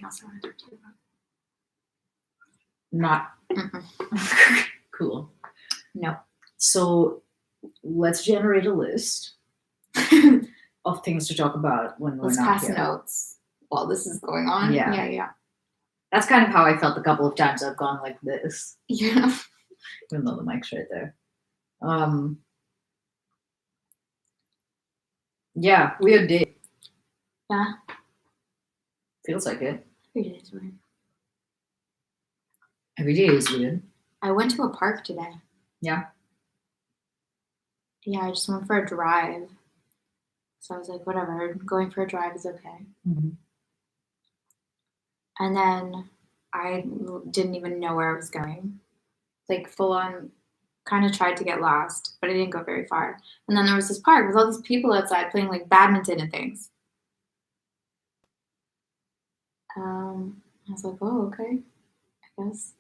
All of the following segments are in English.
else I want to talk to you about. Not Mm-mm. cool. No. So let's generate a list of things to talk about when we're Let's not pass here. notes while this is going on. Yeah. Yeah. That's kind of how I felt a couple of times I've gone like this, Yeah. even though the mic's right there. Yeah, weird day. Yeah. Feels like it. Every day is weird. Every day is weird. I went to a park today. Yeah. Yeah, I just went for a drive. So I was like, whatever, going for a drive is okay. Mm-hmm. And then I didn't even know where I was going. Like full on, kind of tried to get lost, but I didn't go very far. And then there was this park with all these people outside playing like badminton and things. I was like, oh, okay. I guess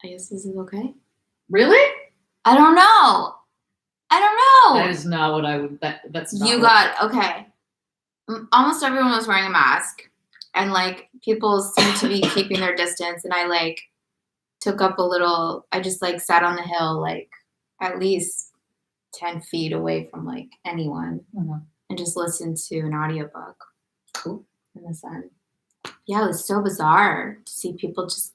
this is okay. Really? I don't know. That is not what I would. That's not. You got okay. Almost everyone was wearing a mask, and like people seemed to be keeping their distance. And I like took up a little. I just like sat on the hill, like at least 10 feet away from like anyone, and just listened to an audiobook. Cool. In the sun. Yeah, it was so bizarre to see people just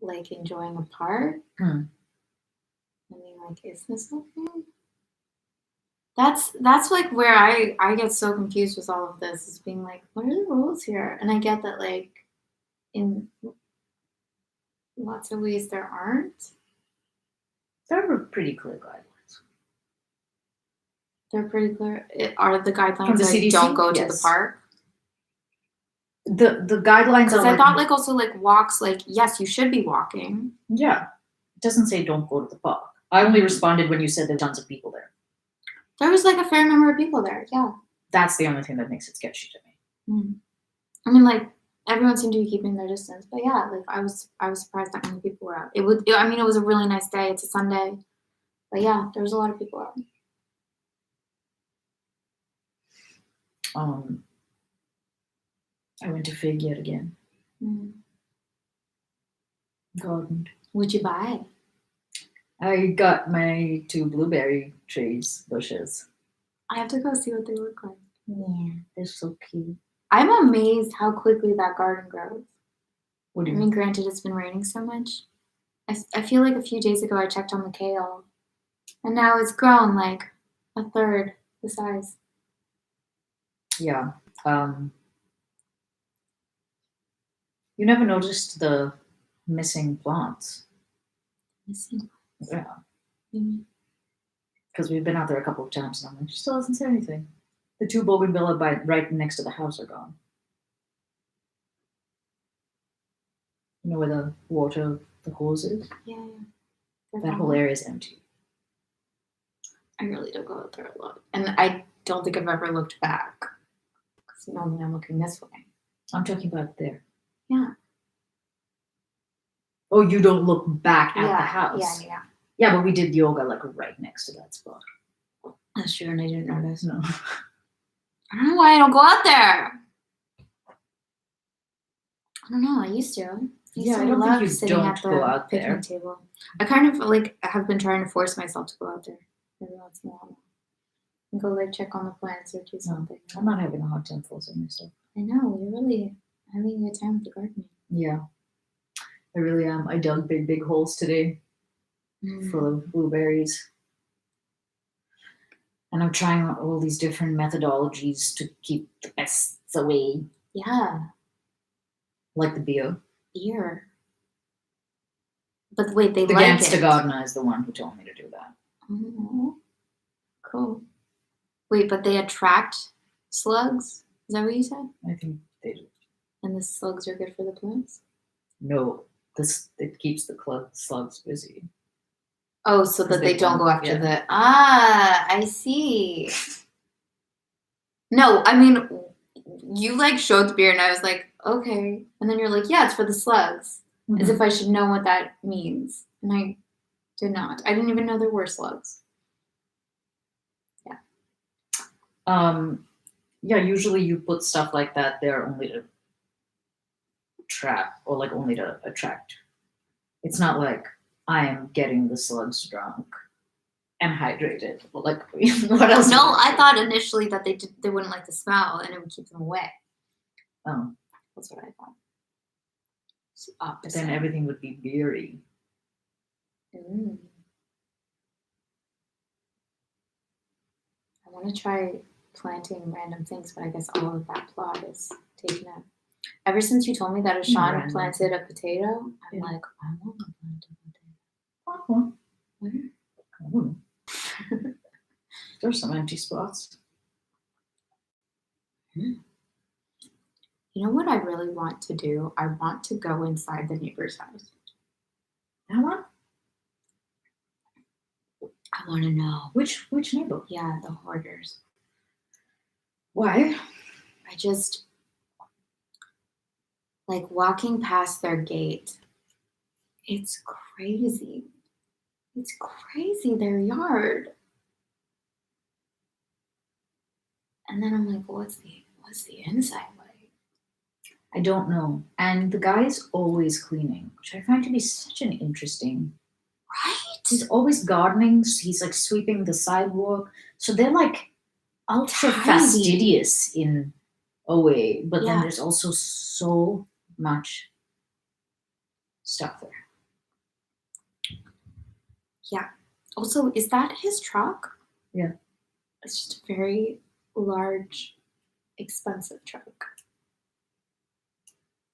like enjoying a park. I mean, like, is this okay? That's like where I get so confused with all of this, is being like, what are the rules here? And I get that like in lots of ways there aren't. There were pretty clear guidelines. They're pretty clear. Are the guidelines From the like CDC? don't go to Yes. the park? The guidelines are Because I thought like also like walks, like yes, you should be walking. Yeah. It doesn't say don't go to the park. I only responded when you said there's tons of people there. There was like a fair number of people there, yeah. That's the only thing that makes it sketchy to me. I mean, like everyone seemed to be keeping their distance, but yeah, like I was surprised that many people were out. It was a really nice day. It's a Sunday, but yeah, there was a lot of people out. I went to Fig yet again. Gardened. What'd you buy? I got my 2 blueberry bushes. I have to go see what they look like. Yeah, they're so cute. I'm amazed how quickly that garden grows. What do you I mean, granted, it's been raining so much. I feel like a few days ago I checked on the kale, and now it's grown like a third the size. Yeah. You never noticed the missing plants? Missing? Yeah. Because we've been out there a couple of times and I'm like, she still hasn't said anything. The 2 bougainvillea right next to the house are gone. You know where the hose is? Yeah. That whole area is empty. I really don't go out there a lot. And I don't think I've ever looked back. Because normally I'm looking this way. I'm talking about there. Yeah. Oh, you don't look back at the house? Yeah. Yeah, but we did yoga like right next to that spot. That's true, and I didn't notice. No. I don't know why I don't go out there. I don't know. I used to. I don't think you don't go out there. Picnic table. I kind of like have been trying to force myself to go out there every once in a while. And go like check on the plants or do something. I'm not having a hard time forcing myself. I know, you're really having a good time with the gardening. Yeah, I really am. I dug big holes today full of blueberries. And I'm trying all these different methodologies to keep the pests away. Yeah. Like the beer. But wait, the gangster gardener is the one who told me to do that. Oh, cool. Wait, but they attract slugs? Is that what you said? I think they do. And the slugs are good for the plants? No, it keeps the slugs busy. Oh, so that they don't go after the... I see. No, I mean, you like showed the beer and I was like, okay. And then you're like, yeah, it's for the slugs. Mm-hmm. As if I should know what that means. And I did not. I didn't even know there were slugs. Yeah. Yeah, usually you put stuff like that there only to trap or like only to attract. It's not like I am getting the slugs drunk and hydrated. Like what else? No, I thought initially that they wouldn't like the smell and it would keep them away. Oh, That's what I thought. It's the but opposite. then everything would be beery. Mm. I want to try planting random things, but I guess all of that plot is taken up. Ever since you told me that Sean Random. planted a potato, I'm Yeah. like, I want to plant a potato. Uh-huh. Where? Oh. There's some empty spots. You know what I really want to do? I want to go inside the neighbor's house. That one? I want to know. Which neighbor? Yeah, the hoarders. Why? I just like walking past their gate. It's crazy. It's crazy, their yard. And then I'm like, what's the inside like? I don't know. And the guy is always cleaning, which I find to be such an interesting. Right? He's always gardening. He's like sweeping the sidewalk. So they're like ultra Tidy. fastidious in a way, but then Yeah. there's also so much stuff there. Yeah. Also, is that his truck? Yeah. It's just a very large, expensive truck.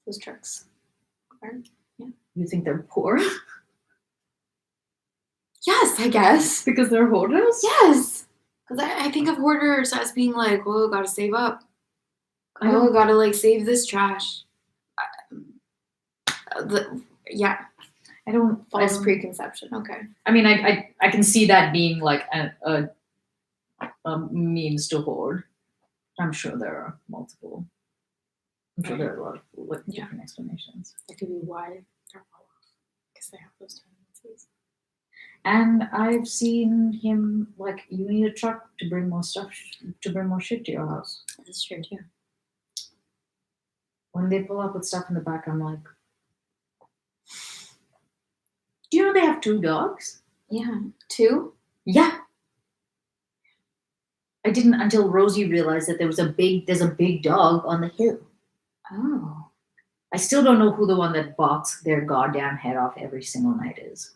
Those trucks. Are- You think they're poor Yes, I guess. because they're hoarders? Yes. Because I think of hoarders as being like, oh, gotta save up. I Oh, don't, gotta like save this trash. Yeah, I don't. false preconception. Okay. I mean, I can see that being like a means to hoard. I'm sure there are multiple. I'm sure there are a lot of like, Yeah. different explanations. That could be why they're well off. Because they have those tendencies. And I've seen him like, you need a truck to bring more stuff, to bring more shit to your house. That's true too. When they pull up with stuff in the back, I'm like, do you know they have 2 dogs? Yeah. 2? Yeah. I didn't until Rosie realized that there's a big dog on the hill. Oh. I still don't know who the one that barks their goddamn head off every single night is.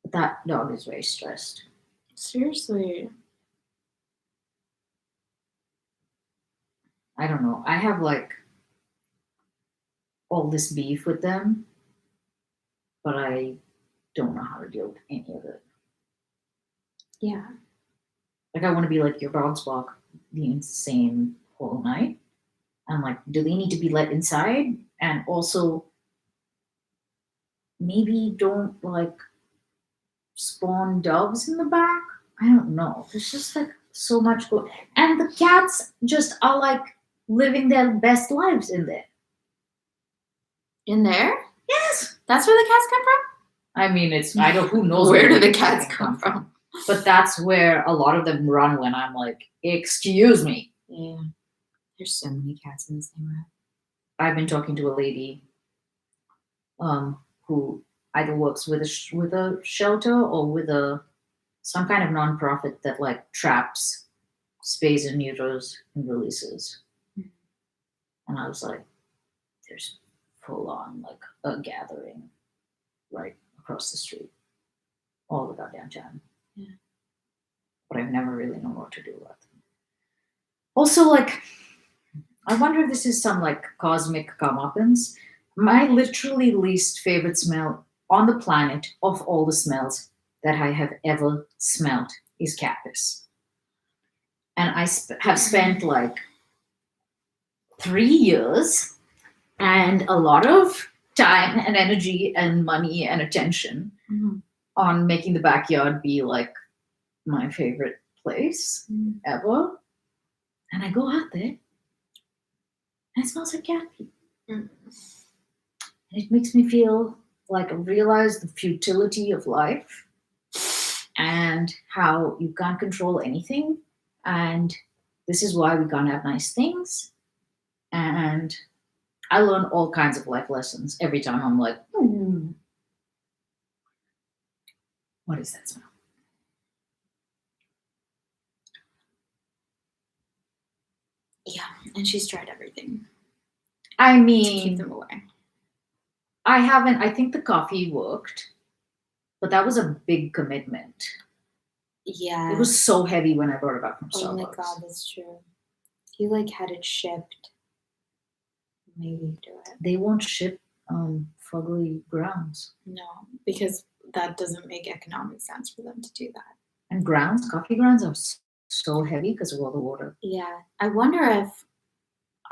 But that dog is very stressed. Seriously. I don't know. I have like all this beef with them, but I don't know how to deal with any of it. Yeah. Like I want to be like, your dogs bark the insane whole night. I'm like, do they need to be let inside? And also, maybe don't like spawn dogs in the back. I don't know. There's just like so much and the cats just are like living their best lives in there. In there? Yes. That's where the cats come from? I mean, it's I don't who knows Where do the cats cats come from? But that's where a lot of them run when I'm like, excuse me. Yeah. There's so many cats in this neighborhood. I've been talking to a lady who either works with a shelter or with some kind of nonprofit that like traps spays and neuters and releases. Mhm. And I was like, there's full on like a gathering right across the street all the goddamn time. Yeah. But I've never really known what to do with them. Also, like, I wonder if this is some like cosmic comeuppance. My literally least favorite smell on the planet of all the smells that I have ever smelled is cat piss. And I have spent like 3 years and a lot of time and energy and money and attention Mhm. on making the backyard be like my favorite place ever. And I go out there and it smells like cat pee. Mm. And it makes me feel like I realize the futility of life and how you can't control anything. And this is why we can't have nice things. And I learn all kinds of life lessons every time. I'm like, what is that smell? Yeah, and she's tried everything I to keep mean, them away. I haven't. I think the coffee worked, but that was a big commitment. Yeah. It was so heavy when I brought it back from Oh my Starbucks. god, that's true. You like had it shipped. Maybe do it. They won't ship fugly grounds. No, because that doesn't make economic sense for them to do that. And grounds, coffee grounds are so heavy because of all the water. Yeah. I wonder if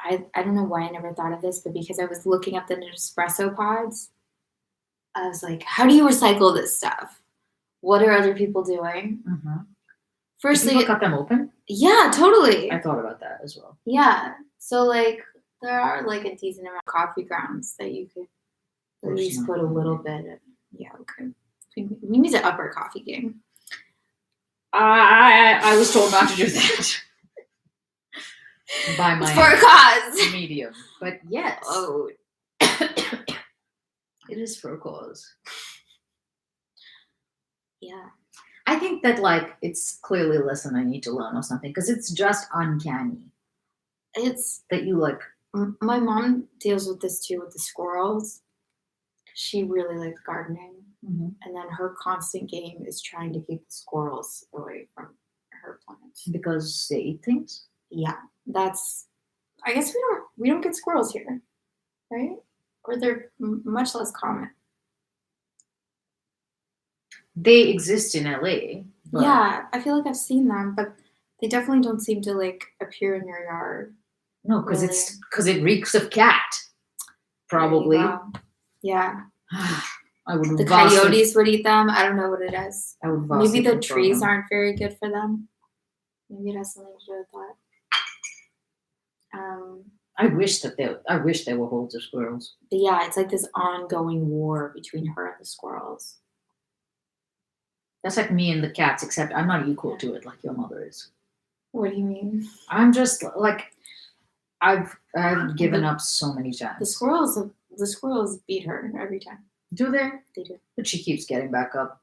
I don't know why I never thought of this, but because I was looking up the Nespresso pods, I was like, how do you recycle this stuff? What are other people doing? Mm-hmm. Firstly, people cut them open. Yeah, totally. I thought about that as well. Yeah. So like there are like a decent amount of coffee grounds that you could at least put a little bit of. Yeah, okay. We need to up our coffee game. I was told not to do that. By my It's for a cause. medium. But yes. Oh. It is for a cause. Yeah. I think that like it's clearly a lesson I need to learn or something because it's just uncanny. It's that you like. My mom deals with this too with the squirrels. She really likes gardening. Mm-hmm. And then her constant game is trying to keep the squirrels away from her plants. Because they eat things? Yeah. That's I guess we don't get squirrels here. Right? Or they're much less common. They exist in LA. Yeah, I feel like I've seen them, but they definitely don't seem to like appear in your yard. No, because it reeks of cat. Probably. Yeah. I would. The coyotes would eat them. I don't know what it is. I would. Maybe the trees aren't very good for them. Maybe it has something to do with that. I wish there were holds of squirrels. But yeah, it's like this ongoing war between her and the squirrels. That's like me and the cats, except I'm not equal to it like your mother is. What do you mean? I'm just like I've given up so many times. The squirrels beat her every time. Do they? They do. But she keeps getting back up.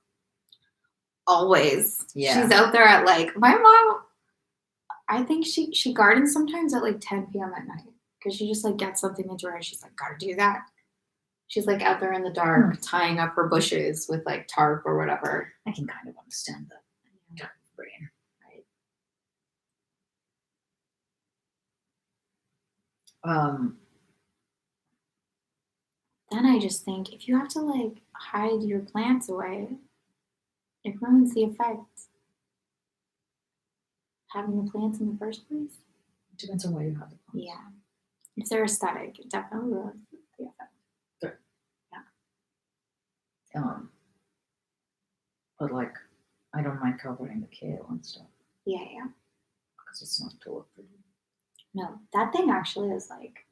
Always. Yeah. She's out there at like my mom. I think she gardens sometimes at like 10 p.m. at night because she just like gets something into her and she's like, gotta do that. She's like out there in the dark tying up her bushes with like tarp or whatever. I can kind of understand that kind of brain. Right. Then I just think if you have to like hide your plants away, it ruins the effect. Having the plants in the first place? It depends on where you have the plants. Yeah. If they're aesthetic, it definitely ruins the effect. Good. Yeah. But like, I don't mind covering the kale and stuff. Yeah. Because it's not too pretty. No, that thing actually is like,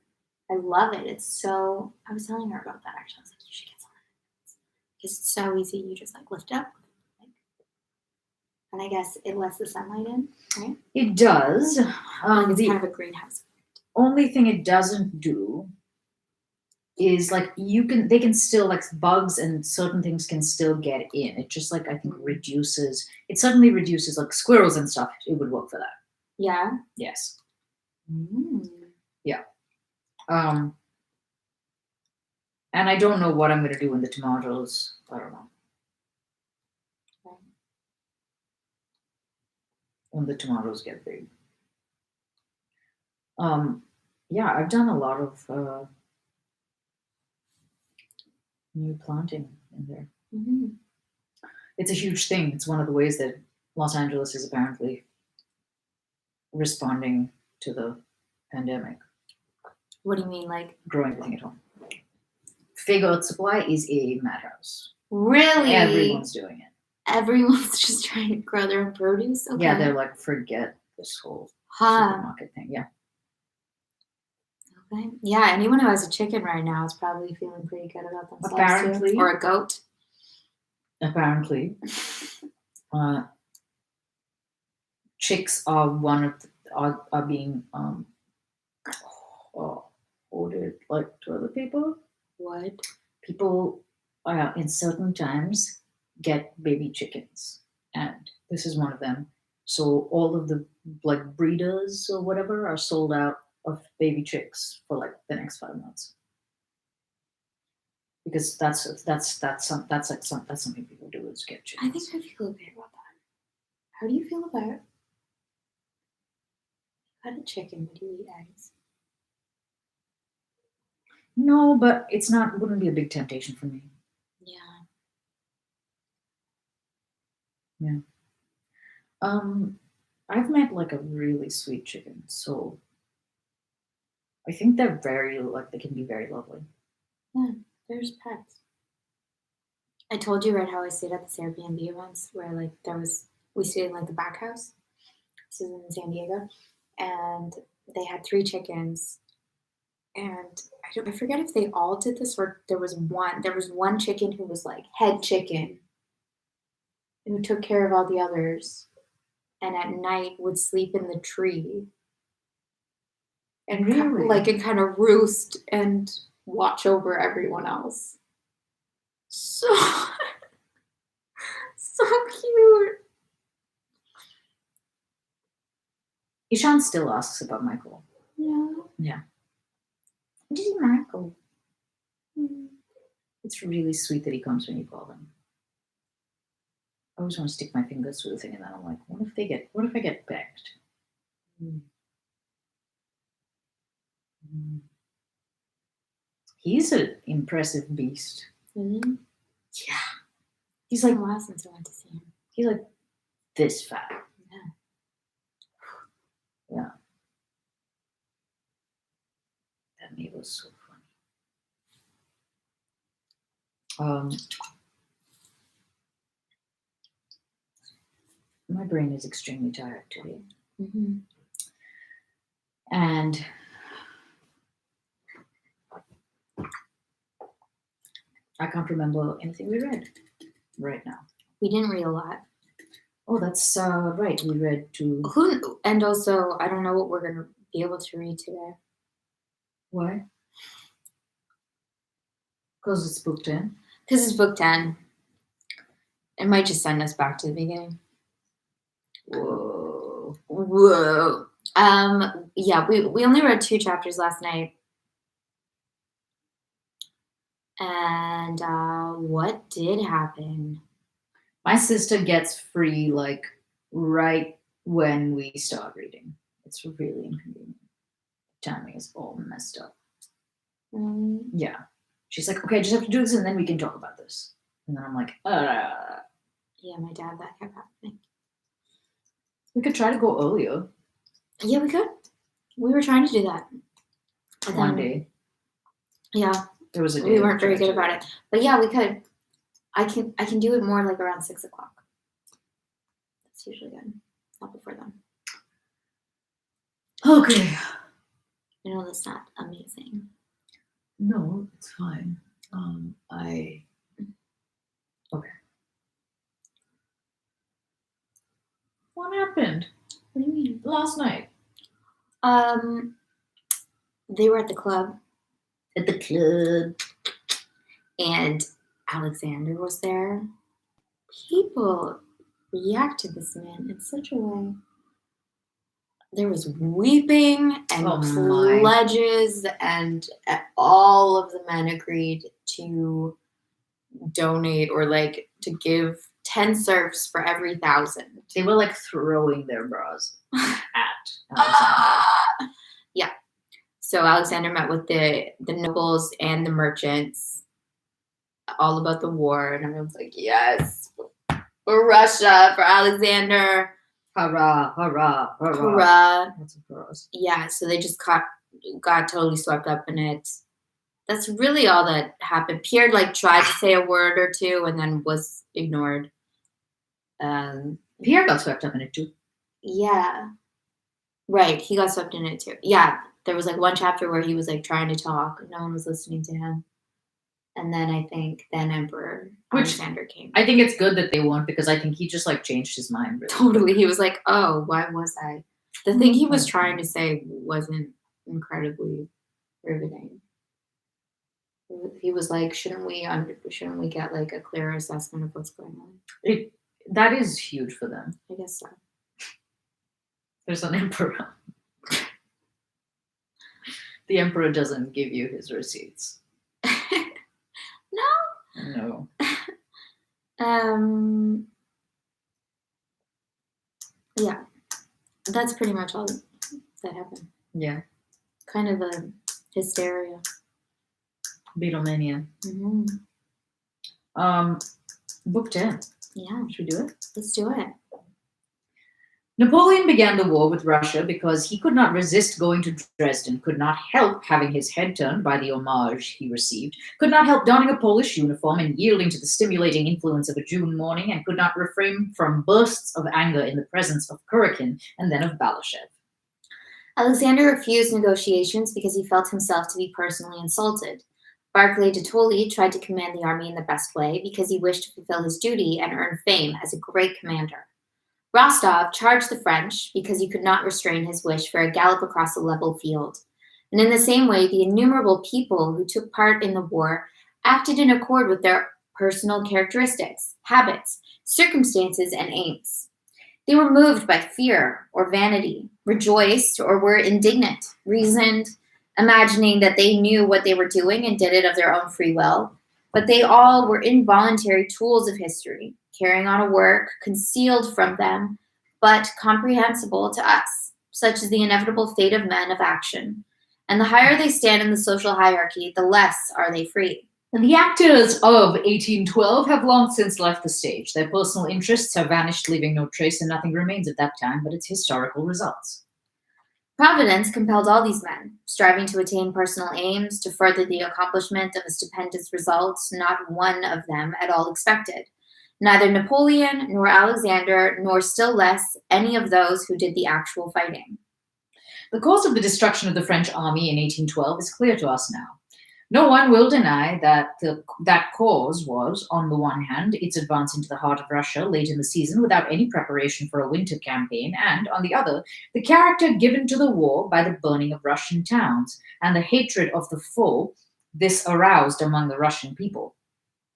I love it. It's so, I was telling her about that actually. I was like, you should get some of it. Because it's so easy. You just like lift it up. And I guess it lets the sunlight in, right? It does. It's kind of a greenhouse. Only thing it doesn't do is like they can still like bugs and certain things can still get in. It just like I think suddenly reduces like squirrels and stuff. It would work for that. Yeah. Yes. Yeah. And I don't know what I'm gonna do in the tomatoes. I don't know. When the tomatoes get big. Yeah, I've done a lot of new planting in there. Mm-hmm. It's a huge thing. It's one of the ways that Los Angeles is apparently responding to the pandemic. What do you mean, like growing everything at home? Fig Earth Supply is a madhouse. Really? Everyone's doing it. Everyone's just trying to grow their own produce? Okay. Yeah, they're like, forget this whole supermarket thing. Yeah. Okay. Yeah, anyone who has a chicken right now is probably feeling pretty good about themselves. Apparently. Too. Or a goat. Apparently. Chicks are being reported like toilet paper. What? People in certain times get baby chickens, and this is one of them. So all of the like breeders or whatever are sold out of baby chicks for like the next 5 months, because that's something people do is get I chickens. think I feel okay about that. How do you feel about it? How a chicken would you eat eggs? No, but it's not. Wouldn't be a big temptation for me. Yeah. Yeah. I've met like a really sweet chicken, so I think they're very like they can be very lovely. Yeah, there's pets. I told you right how I stayed at this Airbnb once where like we stayed in like the back house. This is in San Diego. And they had 3 chickens. And I forget if they all did this or there was one chicken who was like head chicken who took care of all the others and at night would sleep in the tree and Really? and kind of roost and watch over everyone else. So so cute. Ishan still asks about Michael. Yeah. Yeah. This is Michael. It's really sweet that he comes when you call him. I always want to stick my fingers through the thing, and then I'm like, what if I get pecked? He's an impressive beast. Mm-hmm. Yeah. He's like a while since I went to see him. He's like this fat. Yeah. Yeah. That meat was so funny. My brain is extremely tired today. Mm-hmm. And I can't remember anything we read right now. We didn't read a lot. Oh, that's right. We read 2. And also, I don't know what we're going to be able to read today. Why? Because it's book 10. Because it's book 10. It might just send us back to the beginning. Whoa. Yeah, we only read 2 chapters last night. And what did happen? My sister gets free like right when we start reading. It's really inconvenient. Timing is all messed up. Yeah. She's like, okay, I just have to do this and then we can talk about this. And then I'm like, Yeah, my dad, that kept happening. We could try to go earlier. Yeah, we could. We were trying to do that. One day. Yeah. There was a day. We weren't very good about it. But yeah, we could. I can do it more like around 6 o'clock. That's usually good. Not before then. Okay. I know that's not amazing. No, it's fine. Okay. What happened? What do you mean? Last night. They were at the club. At the club. And Alexander was there. People react to this man in such a way. There was weeping and pledges, and all of the men agreed to donate or like to give 10 serfs for every 1,000. They were like throwing their bras at Alexander. Yeah. So Alexander met with the nobles and the merchants, all about the war, and everyone's like, yes, for Russia, for Alexander. Hurrah, hurrah, hurrah. Hurrah. Lots of hurrahs. Yeah, so they just got totally swept up in it. That's really all that happened. Pierre like tried to say a word or two and then was ignored. Pierre got swept up in it too. Yeah. Right, he got swept in it too. Yeah, there was like one chapter where he was like trying to talk. No one was listening to him. And then I think Emperor Alexander came. I think it's good that they weren't, because I think he just like changed his mind. Really. Totally. He was like, oh, why was I? The thing he was trying to say wasn't incredibly riveting. He was like, shouldn't we get like a clear assessment of what's going on? That is huge for them. I guess so. There's an emperor. The emperor doesn't give you his receipts. No. Yeah, that's pretty much all that happened. Yeah. Kind of a hysteria. Beatlemania. Book 10. Yeah. Should we do it? Let's do it. Napoleon began the war with Russia because he could not resist going to Dresden, could not help having his head turned by the homage he received, could not help donning a Polish uniform and yielding to the stimulating influence of a June morning, and could not refrain from bursts of anger in the presence of Kurokin and then of Balashev. Alexander refused negotiations because he felt himself to be personally insulted. Barclay de Tolly tried to command the army in the best way because he wished to fulfill his duty and earn fame as a great commander. Rostov charged the French because he could not restrain his wish for a gallop across a level field. And in the same way, the innumerable people who took part in the war acted in accord with their personal characteristics, habits, circumstances, and aims. They were moved by fear or vanity, rejoiced or were indignant, reasoned, imagining that they knew what they were doing and did it of their own free will. But they all were involuntary tools of history, carrying on a work concealed from them, but comprehensible to us, such as the inevitable fate of men of action. And the higher they stand in the social hierarchy, the less are they free. And the actors of 1812 have long since left the stage. Their personal interests have vanished, leaving no trace, and nothing remains of that time but its historical results. Providence compelled all these men, striving to attain personal aims, to further the accomplishment of a stupendous result not one of them at all expected. Neither Napoleon, nor Alexander, nor still less any of those who did the actual fighting. The cause of the destruction of the French army in 1812 is clear to us now. No one will deny that that cause was, on the one hand, its advance into the heart of Russia late in the season without any preparation for a winter campaign, and, on the other, the character given to the war by the burning of Russian towns and the hatred of the foe this aroused among the Russian people.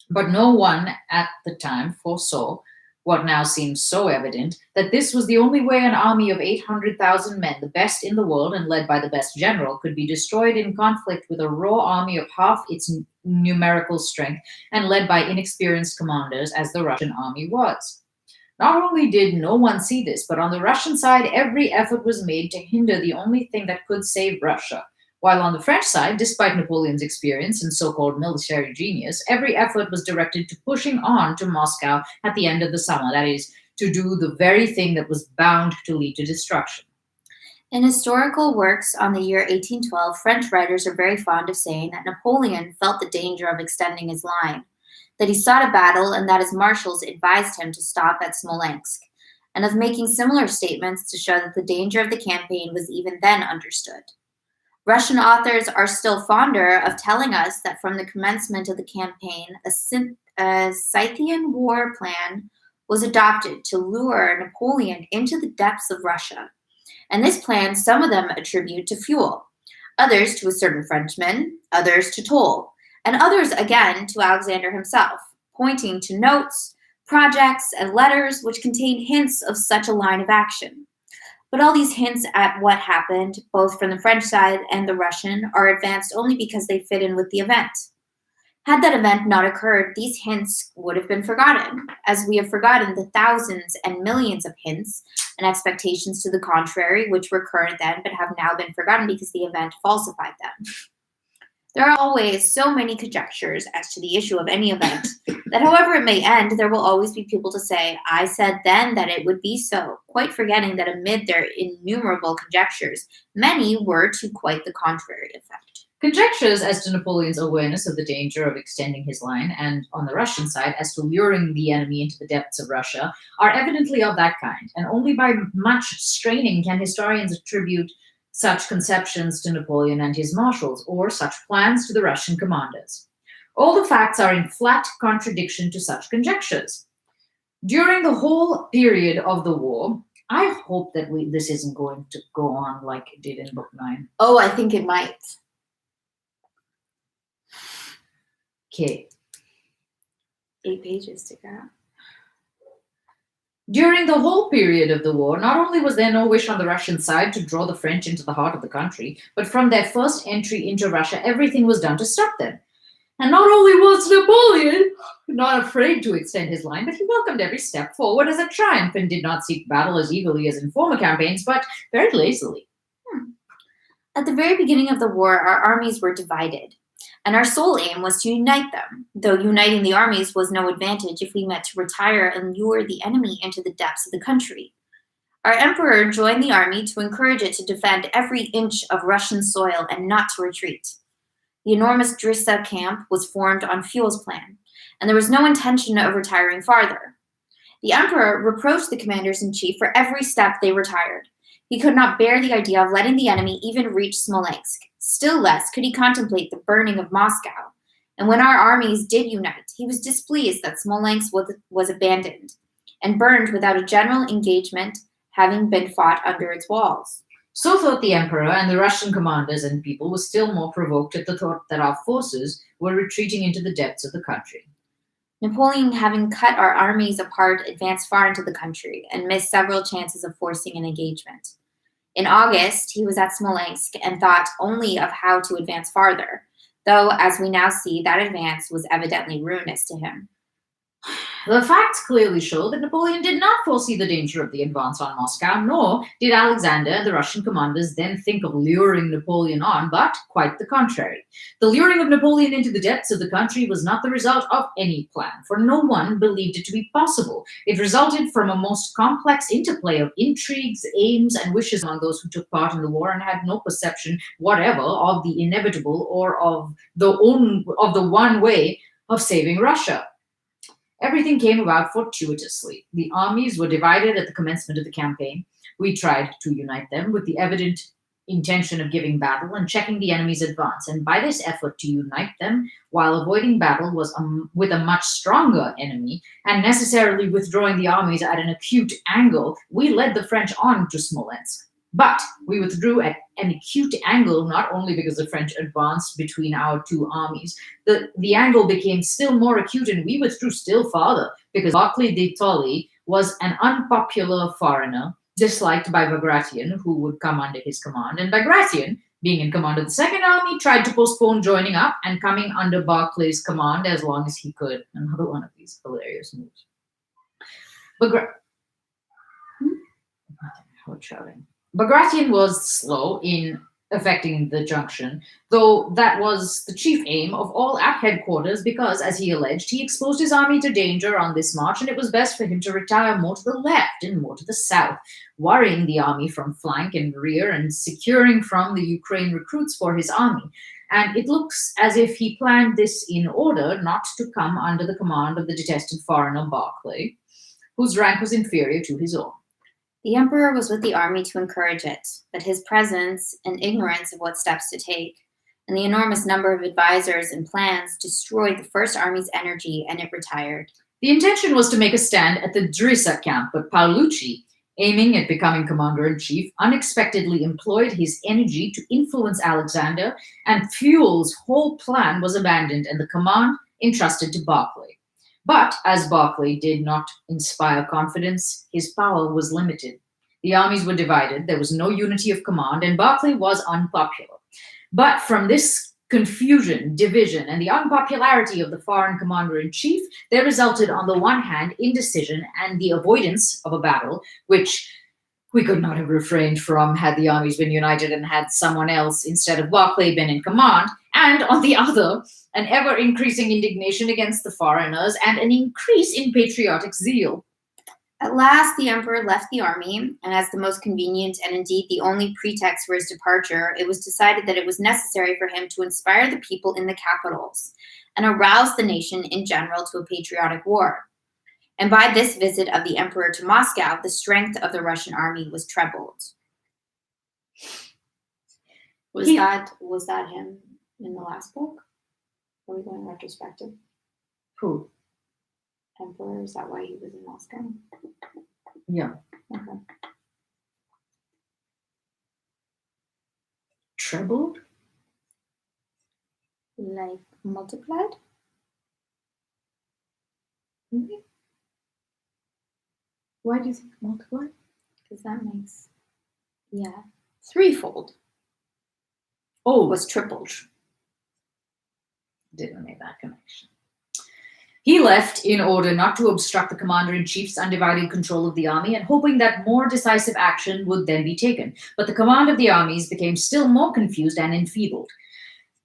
But no one at the time foresaw what now seems so evident, that this was the only way an army of 800,000 men, the best in the world and led by the best general, could be destroyed in conflict with a raw army of half its numerical strength and led by inexperienced commanders as the Russian army was. Not only did no one see this, but on the Russian side, every effort was made to hinder the only thing that could save Russia. While on the French side, despite Napoleon's experience and so-called military genius, every effort was directed to pushing on to Moscow at the end of the summer, that is, to do the very thing that was bound to lead to destruction. In historical works on the year 1812, French writers are very fond of saying that Napoleon felt the danger of extending his line, that he sought a battle and that his marshals advised him to stop at Smolensk, and of making similar statements to show that the danger of the campaign was even then understood. Russian authors are still fonder of telling us that from the commencement of the campaign, a Scythian war plan was adopted to lure Napoleon into the depths of Russia. And this plan, some of them attribute to fuel, others to a certain Frenchman, others to Toll, and others again to Alexander himself, pointing to notes, projects, and letters which contain hints of such a line of action. But all these hints at what happened, both from the French side and the Russian, are advanced only because they fit in with the event. Had that event not occurred, these hints would have been forgotten, as we have forgotten the thousands and millions of hints and expectations to the contrary which were current then but have now been forgotten because the event falsified them. There are always so many conjectures as to the issue of any event that however it may end, there will always be people to say, I said then that it would be so, quite forgetting that amid their innumerable conjectures, many were to quite the contrary effect. Conjectures as to Napoleon's awareness of the danger of extending his line, and on the Russian side, as to luring the enemy into the depths of Russia, are evidently of that kind, and only by much straining can historians attribute such conceptions to Napoleon and his marshals, or such plans to the Russian commanders. All the facts are in flat contradiction to such conjectures. During the whole period of the war, I hope that this isn't going to go on like it did in Book 9. Oh, I think it might. Okay. 8 pages to go. During the whole period of the war, not only was there no wish on the Russian side to draw the French into the heart of the country, but from their first entry into Russia, everything was done to stop them. And not only was Napoleon not afraid to extend his line, but he welcomed every step forward as a triumph and did not seek battle as eagerly as in former campaigns, but very lazily. At the very beginning of the war, our armies were divided, and our sole aim was to unite them, though uniting the armies was no advantage if we meant to retire and lure the enemy into the depths of the country. Our emperor joined the army to encourage it to defend every inch of Russian soil and not to retreat. The enormous Drissa camp was formed on Fuel's plan, and there was no intention of retiring farther. The emperor reproached the commanders-in-chief for every step they retired. He could not bear the idea of letting the enemy even reach Smolensk. Still less could he contemplate the burning of Moscow. And when our armies did unite, he was displeased that Smolensk was abandoned and burned without a general engagement having been fought under its walls. So thought the emperor, and the Russian commanders and people were still more provoked at the thought that our forces were retreating into the depths of the country. Napoleon, having cut our armies apart, advanced far into the country and missed several chances of forcing an engagement. In August, he was at Smolensk and thought only of how to advance farther, though, as we now see, that advance was evidently ruinous to him. The facts clearly show that Napoleon did not foresee the danger of the advance on Moscow, nor did Alexander and the Russian commanders then think of luring Napoleon on, but quite the contrary. The luring of Napoleon into the depths of the country was not the result of any plan, for no one believed it to be possible. It resulted from a most complex interplay of intrigues, aims, and wishes among those who took part in the war and had no perception whatever of the inevitable or of the one way of saving Russia. Everything came about fortuitously. The armies were divided at the commencement of the campaign. We tried to unite them with the evident intention of giving battle and checking the enemy's advance. And by this effort to unite them, while avoiding battle was with a much stronger enemy and necessarily withdrawing the armies at an acute angle, we led the French on to Smolensk. But we withdrew at an acute angle not only because the French advanced between our two armies. The angle became still more acute and we withdrew still farther because Barclay de Tolly was an unpopular foreigner disliked by Bagration, who would come under his command. And Bagration, being in command of the Second Army, tried to postpone joining up and coming under Barclay's command as long as he could. Another one of these hilarious moves. Bagration was slow in effecting the junction, though that was the chief aim of all at headquarters because, as he alleged, he exposed his army to danger on this march and it was best for him to retire more to the left and more to the south, worrying the army from flank and rear and securing from the Ukraine recruits for his army. And it looks as if he planned this in order not to come under the command of the detested foreigner Barclay, whose rank was inferior to his own. The emperor was with the army to encourage it, but his presence and ignorance of what steps to take, and the enormous number of advisors and plans destroyed the First Army's energy and it retired. The intention was to make a stand at the Drissa camp, but Paolucci, aiming at becoming commander-in-chief, unexpectedly employed his energy to influence Alexander, and Fuel's whole plan was abandoned and the command entrusted to Barclay. But as Barclay did not inspire confidence, his power was limited. The armies were divided, there was no unity of command, and Barclay was unpopular. But from this confusion, division, and the unpopularity of the foreign commander-in-chief, there resulted on the one hand indecision and the avoidance of a battle, which we could not have refrained from had the armies been united and had someone else instead of Barclay been in command, and on the other, an ever-increasing indignation against the foreigners and an increase in patriotic zeal. At last, the emperor left the army, and as the most convenient and indeed the only pretext for his departure, it was decided that it was necessary for him to inspire the people in the capitals and arouse the nation in general to a patriotic war. And by this visit of the emperor to Moscow, the strength of the Russian army was trebled. Was that him in the last book? Are we going retrospective? Who? Emperor, is that why he was in Moscow? Yeah. Okay. Trebled? Like multiplied? Really? Why do you think multiply? Because that makes, yeah, threefold Oh, was tripled. didn't make that connection. He left in order not to obstruct the commander-in-chief's undivided control of the army and hoping that more decisive action would then be taken. But the command of the armies became still more confused and enfeebled.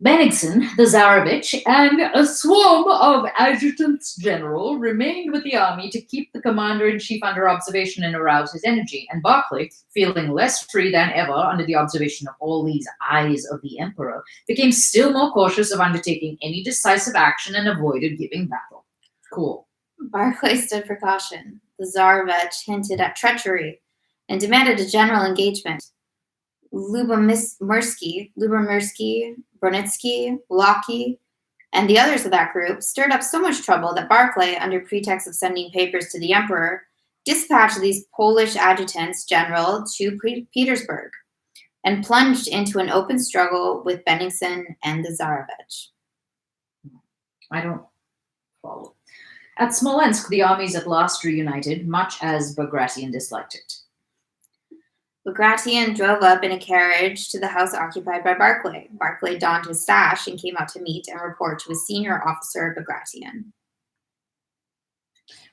Bennigsen, the Tsarevich, and a swarm of adjutants general remained with the army to keep the commander-in-chief under observation and arouse his energy. And Barclay, feeling less free than ever under the observation of all these eyes of the emperor, became still more cautious of undertaking any decisive action and avoided giving battle. Cool. Barclay stood for caution. The Tsarevich hinted at treachery and demanded a general engagement. Lubomirsky, Brunitsky, Locky, and the others of that group stirred up so much trouble that Barclay, under pretext of sending papers to the emperor, dispatched these Polish adjutants general to Petersburg and plunged into an open struggle with Bennigsen and the Tsarevich. I don't follow. At Smolensk, the armies at last reunited, much as Bagration disliked it. Bagration drove up in a carriage to the house occupied by Barclay. Barclay donned his sash and came out to meet and report to a senior officer, Bagration.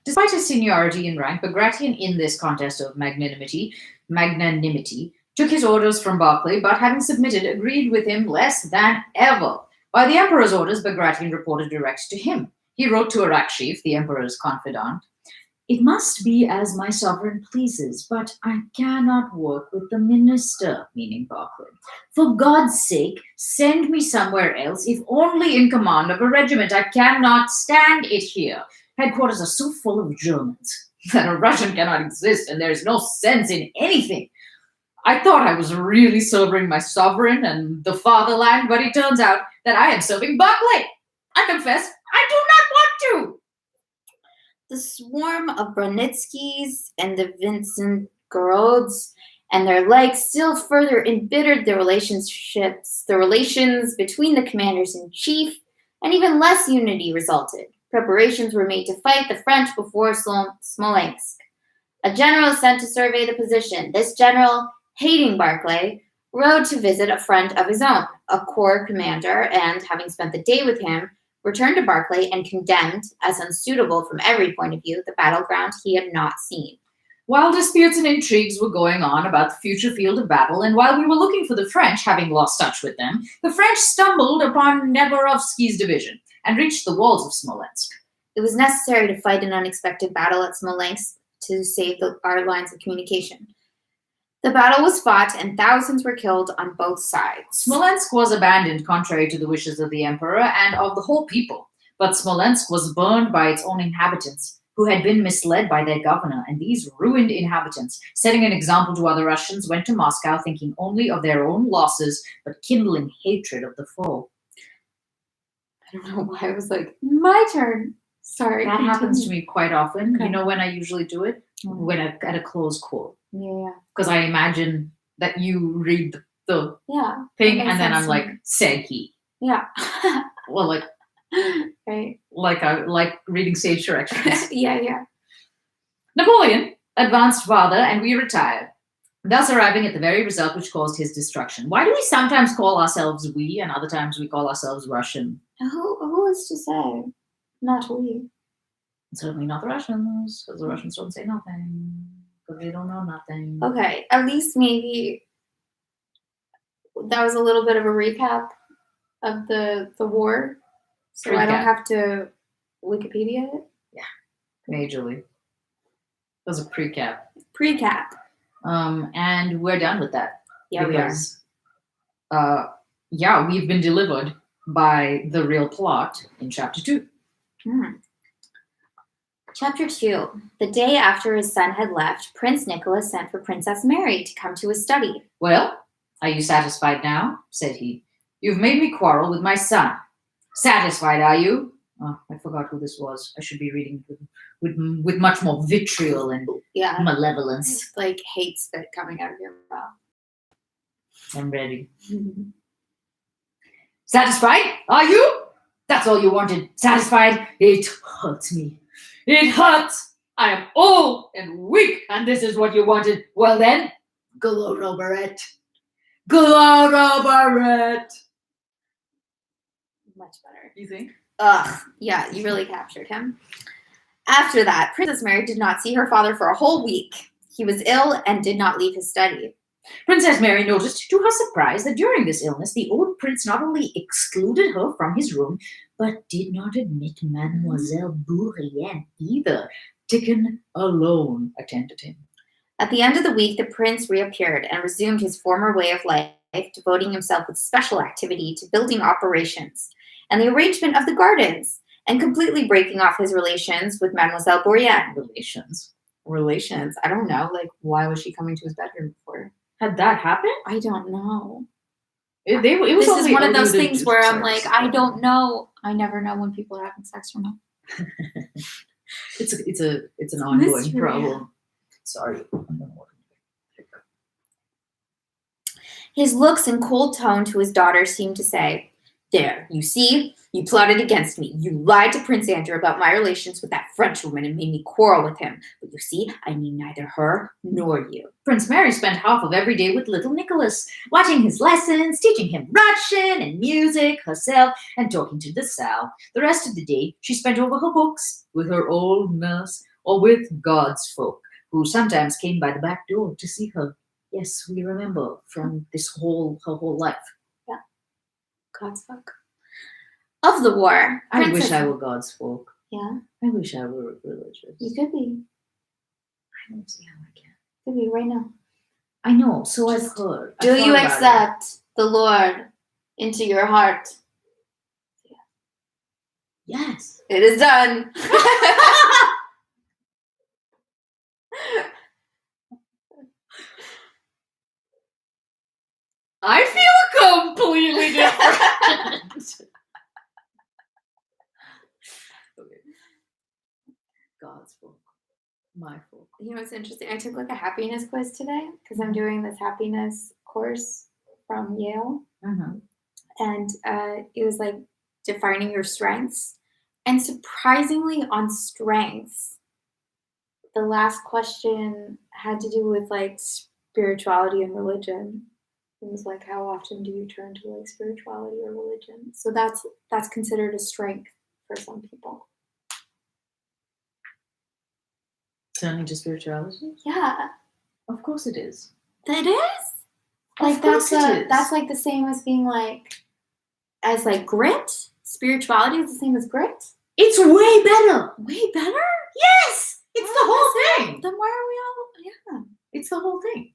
Despite his seniority in rank, Bagration, in this contest of magnanimity, took his orders from Barclay, but having submitted, agreed with him less than ever. By the emperor's orders, Bagration reported direct to him. He wrote to Arakchev, the emperor's confidant, "It must be as my sovereign pleases, but I cannot work with the minister," meaning Barclay. "For God's sake, send me somewhere else, if only in command of a regiment. I cannot stand it here. Headquarters are so full of Germans that a Russian cannot exist, and there is no sense in anything. I thought I was really serving my sovereign and the fatherland, but it turns out that I am serving Barclay. I confess, I do not want to." The swarm of Brunitskys and the Vincent-Gorods and their like still further embittered the relations between the commanders-in-chief, and even less unity resulted. Preparations were made to fight the French before Smolensk. A general sent to survey the position. This general, hating Barclay, rode to visit a friend of his own, a corps commander, and, having spent the day with him, returned to Barclay and condemned, as unsuitable from every point of view, the battleground he had not seen. While disputes and intrigues were going on about the future field of battle, and while we were looking for the French, having lost touch with them, the French stumbled upon Neverovsky's division and reached the walls of Smolensk. It was necessary to fight an unexpected battle at Smolensk to save our lines of communication. The battle was fought, and thousands were killed on both sides. Smolensk was abandoned contrary to the wishes of the emperor and of the whole people, but Smolensk was burned by its own inhabitants, who had been misled by their governor, and these ruined inhabitants, setting an example to other Russians, went to Moscow thinking only of their own losses, but kindling hatred of the foe. I don't know why I was like, my turn. Sorry. That happens to me quite often. Okay. You know when I usually do it? When at a close quote. Yeah. Because I imagine that you read the Yeah. thing That makes and then sense I'm to like, me. said he. Yeah. Well, Right. like reading sage directions. Yeah. Napoleon advanced farther and we retired, thus arriving at the very result which caused his destruction. Why do we sometimes call ourselves we and other times we call ourselves Russian? Who is to say? Not we. Certainly not the Russians, because the Russians don't say nothing, because they don't know nothing. Okay, at least maybe that was a little bit of a recap of the war, so I don't Recap. have to Wikipedia it. Majorly. That was a pre-cap. Precap. And we're done with that. Yeah, because, we've been delivered by the real plot in chapter 2. Chapter 2. The day after his son had left, Prince Nicholas sent for Princess Mary to come to his study. "Well, are you satisfied now?" said he. "You've made me quarrel with my son. Satisfied, are you?" Oh, I forgot who this was. I should be reading with much more vitriol and Yeah. malevolence. It's like hate spit coming out of your mouth. I'm ready. "Satisfied, are you? That's all you wanted. Satisfied? It hurts me. It hurts. I am old and weak, and this is what you wanted. Well then, gloat over it. Gloat over it. Much better. You think? Ugh, yeah, you really captured him. After that, Princess Mary did not see her father for a whole week. He was ill and did not leave his study. Princess Mary noticed to her surprise that during this illness, the old prince not only excluded her from his room, but did not admit Mademoiselle Bourrienne either. Dickon alone attended him. At the end of the week, the prince reappeared and resumed his former way of life, devoting himself with special activity to building operations and the arrangement of the gardens, and completely breaking off his relations with Mademoiselle Bourrienne. Relations? I don't know. Like, why was she coming to his bedroom before? Had that happened? I don't know. It was This is one of those alluded things to where I'm sex, like, I but- don't know. I never know when people are having sex or not. It's an ongoing mystery. problem. Sorry. His looks and cold tone to his daughter seemed to say, "There, you see, you plotted against me. You lied to Prince Andrew about my relations with that French woman and made me quarrel with him. But you see, I mean neither her nor you." Prince Mary spent half of every day with little Nicholas, watching his lessons, teaching him Russian and music herself, and talking to the sow. The rest of the day she spent over her books, with her old nurse, or with God's folk, who sometimes came by the back door to see her. Yes, we remember from her whole life. God's fuck. Of the war, I wish I were God's folk. Yeah, I wish I were religious. you could be. I don't see how I can. Could be right now. I know, so I've Just heard. Do I've you thought about it. accept the Lord into your heart? Yes. It is done. I feel completely different. Okay. God's folk. My folk. You know what's interesting? I took like a happiness quiz today because I'm doing this happiness course from Yale. Mm-hmm. And it was like defining your strengths. And surprisingly, on strengths, the last question had to do with like spirituality and religion. It was like, how often do you turn to like spirituality or religion? So that's considered a strength for some people. Turning to spirituality? Yeah, Of course it is. that is. Of Like course it is. that's like the same as being like, as like grit. Spirituality is the same as grit. It's way better. Way better. Yes. It's the whole thing. Then why are we all? Yeah. It's the whole thing.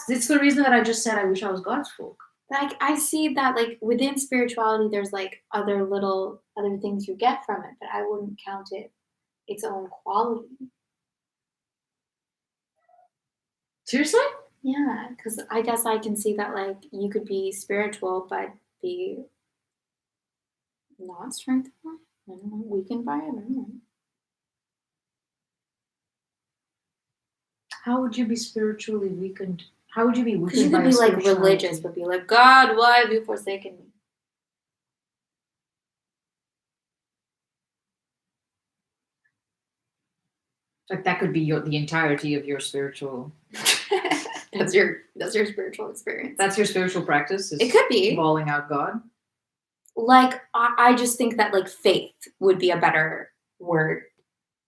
It's the reason that I just said I wish I was God's folk. Like I see that like within spirituality, there's like other things you get from it, but I wouldn't count it its own quality. Seriously? Yeah, because I guess I can see that like you could be spiritual but be not strengthened by it. I don't know, weakened by it. I don't know. How would you be spiritually weakened? How would you be Because you weakened by could be like spirituality? religious, but be like, God, why have you forsaken me? Like that could be the entirety of your spiritual. That's your spiritual experience. That's your spiritual practice. Is It could be. bawling out God. Like I just think that like faith would be a better word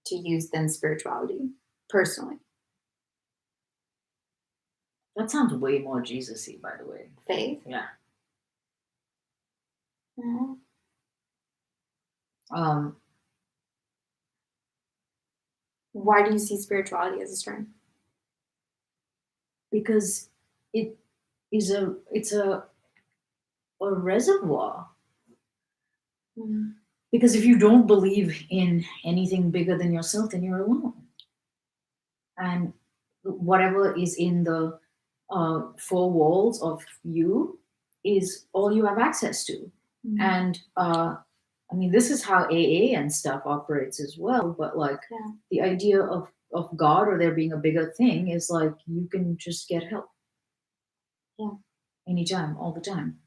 to use than spirituality, personally. That sounds way more Jesus-y, by the way. Faith. Yeah. Mhm. Why do you see spirituality as a strength? Because it's a reservoir. Mm. Because if you don't believe in anything bigger than yourself, then you're alone. And whatever is in the four walls of you is all you have access to. Mm. And I mean, this is how AA and stuff operates as well. But like Yeah. the idea of God or there being a bigger thing is like you can just get help. Yeah. Anytime, all the time.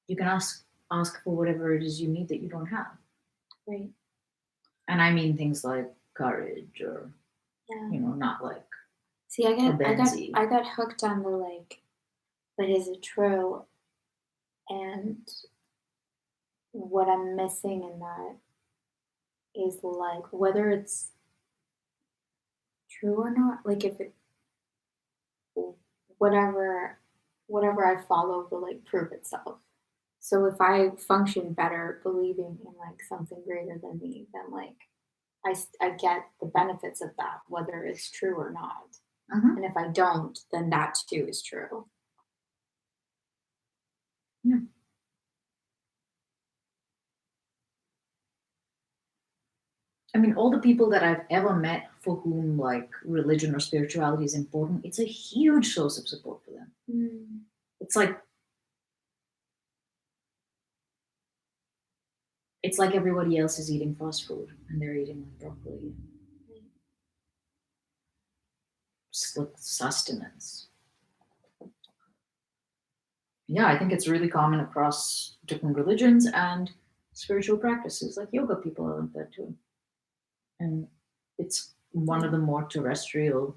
You can ask ask for whatever it is you need that you don't have. Right. And I mean things like courage or, Yeah. not like See, I a got Benzie. hooked on the like, but is it true? And what I'm missing in that is like whether it's true or not. Like if it whatever I follow will like prove itself. So if I function better believing in like something greater than me, then like I get the benefits of that, whether it's true or not. Mhm. And if I don't, then that too is true. Yeah. I mean, all the people that I've ever met for whom like religion or spirituality is important, it's a huge source of support for them. Mm. It's like everybody else is eating fast food and they're eating like broccoli, like sustenance. Yeah, I think it's really common across different religions and spiritual practices. Like yoga people are like that too. And it's one of the more terrestrial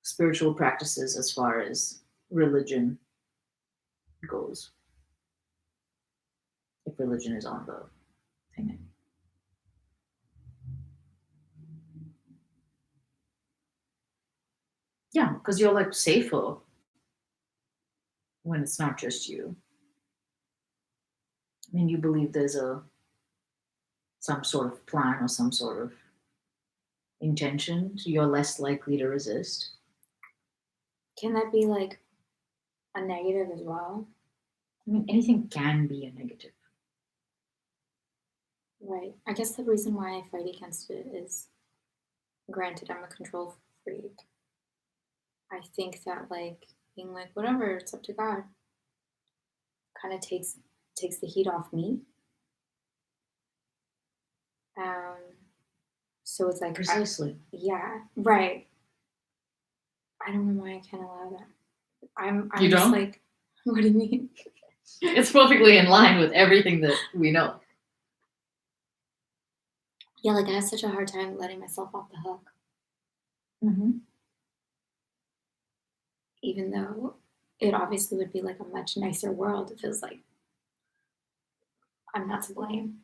spiritual practices as far as religion goes. If religion is on the thing. Yeah, because you're like safer when it's not just you. I mean, you believe there's some sort of plan or some sort of intention, so you're less likely to resist. Can that be like a negative as well? I mean, anything can be a negative. Right. I guess the reason why I fight against it is, granted, I'm a control freak. I think that like being like whatever, it's up to God, kind of takes the heat off me. Um, so it's like Precisely. yeah, right. I don't know why I can't allow that. I'm You just don't? like, what do you mean? It's perfectly in line with everything that we know. Yeah, like I have such a hard time letting myself off the hook, Mm-hmm. even though it obviously would be like a much nicer world. It feels like I'm not to blame.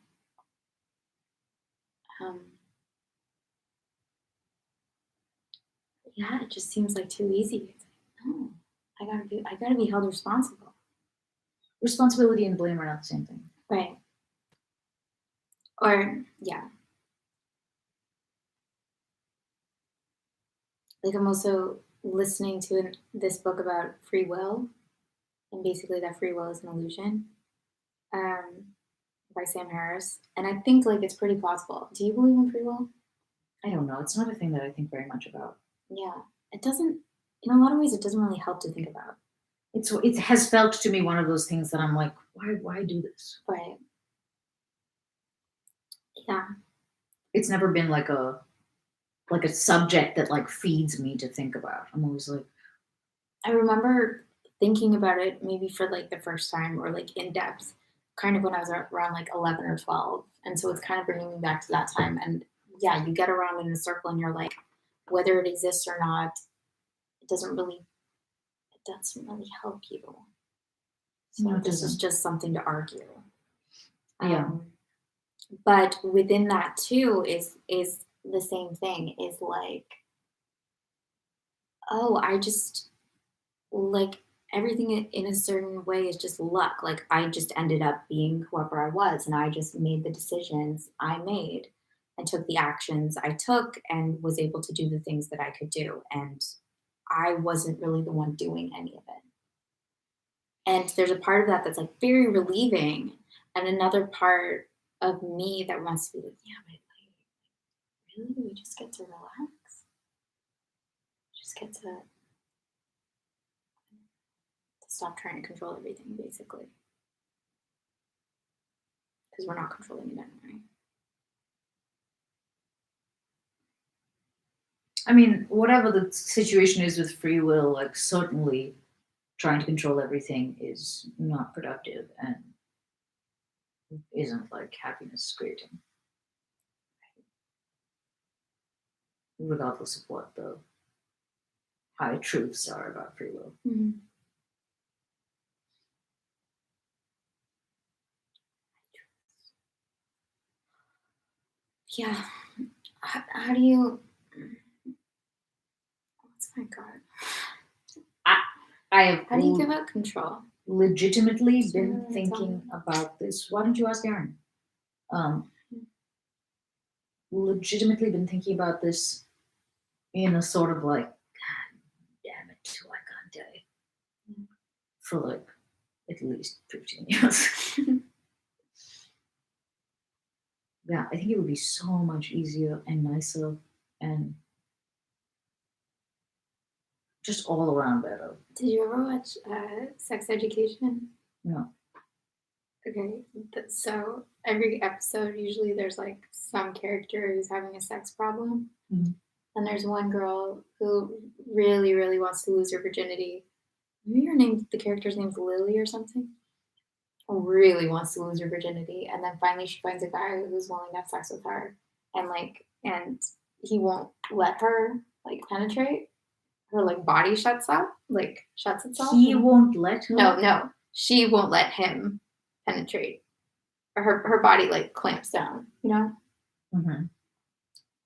Um, yeah, it just seems like too easy. It's like, no, I gotta be held responsible. Responsibility and blame are not the same thing. Right. Or yeah. Like I'm also listening to this book about free will, and basically that free will is an illusion, um, by Sam Harris. And I think like it's pretty plausible. Do you believe in free will? I don't know. It's not a thing that I think very much about. Yeah. It doesn't in a lot of ways it doesn't really help to think about. It has felt to me one of those things that I'm like, why do this? Right. Yeah. It's never been like a subject that like feeds me to think about. I'm always like, I remember thinking about it maybe for like the first time or like in depth, kind of when I was around like 11 or 12. And so it's kind of bringing me back to that time. And yeah, you get around in a circle and you're like, whether it exists or not, it doesn't really, it doesn't really help you. So no, it this is doesn't. just something to argue. Yeah. But within that too is the same thing is like, oh, I just like everything in a certain way is just luck. Like I just ended up being whoever I was, and I just made the decisions I made and took the actions I took and was able to do the things that I could do. And I wasn't really the one doing any of it. And there's a part of that that's like very relieving, and another part of me that wants to be like, yeah, but like, really, we just get to relax, just get to stop trying to control everything, basically, because we're not controlling it anyway. I mean, whatever the situation is with free will, like certainly trying to control everything is not productive and isn't like happiness creating, regardless of what the high truths are about free will. Mhm. Yeah. How do you? What's my god? I have How do you give up control? legitimately Just been really tell me. thinking about this. Why don't you ask Aaron? Um, legitimately been thinking about this in a sort of like, God damn it, why can't I? For like at least 15 years. Yeah, I think it would be so much easier and nicer and just all around better. Did you ever watch Sex Education? No. Okay, so every episode, usually there's like some character who's having a sex problem. Mhm. And there's one girl who really, really wants to lose her virginity. Maybe her name, the character's name's Lily or something. Really wants to lose her virginity. And then finally she finds a guy who's willing to have sex with her. And he won't let her like penetrate. Her like body shuts up, like shuts itself. He won't let her? No. She won't let him penetrate. Her body like clamps down, you know? Mm-hmm.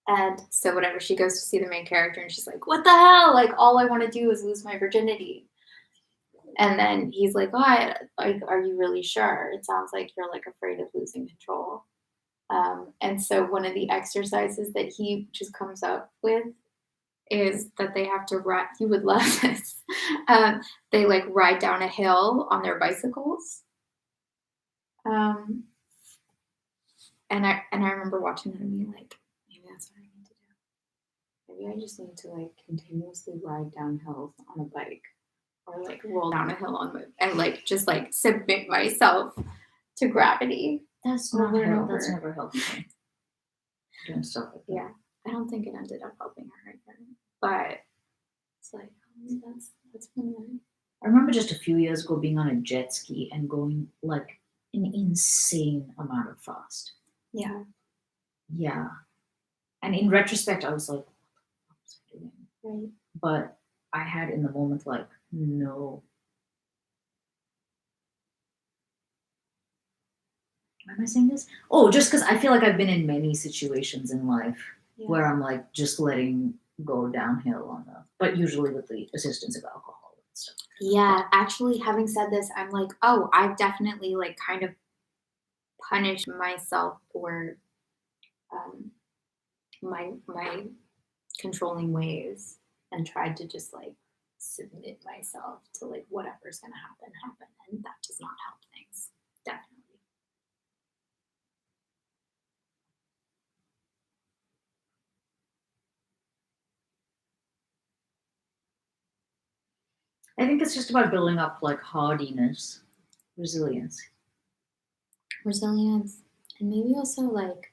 And so whatever, she goes to see the main character and she's like, what the hell? Like all I want to do is lose my virginity. And then he's like, oh, are you really sure? It sounds like you're like afraid of losing control. And so one of the exercises that he just comes up with is that they have to ride. You would love this. They like ride down a hill on their bicycles. Um, and I remember watching that and being like, maybe that's what I need to do. Maybe I just need to like continuously ride down hills on a bike, or like roll down a hill on my, and like just like submit myself to gravity. That's Over not and help. That's over. never helped me. Doing stuff like that. Yeah, I don't think it ended up helping her again, but it's like that's been nice. I remember just a few years ago being on a jet ski and going like an insane amount of fast. Yeah, Yeah. And in retrospect, I was like, what was I doing? right. But I had in the moment like, no. Why am I saying this? Oh, just because I feel like I've been in many situations in life Yeah. where I'm like just letting go downhill on the, but usually with the assistance of alcohol and stuff. Yeah, actually, having said this, I'm like, oh, I've definitely like kind of punished myself for my controlling ways and tried to just like submit myself to like whatever's gonna happen, and that does not help things. Definitely. I think it's just about building up like hardiness, resilience. Resilience, and maybe also like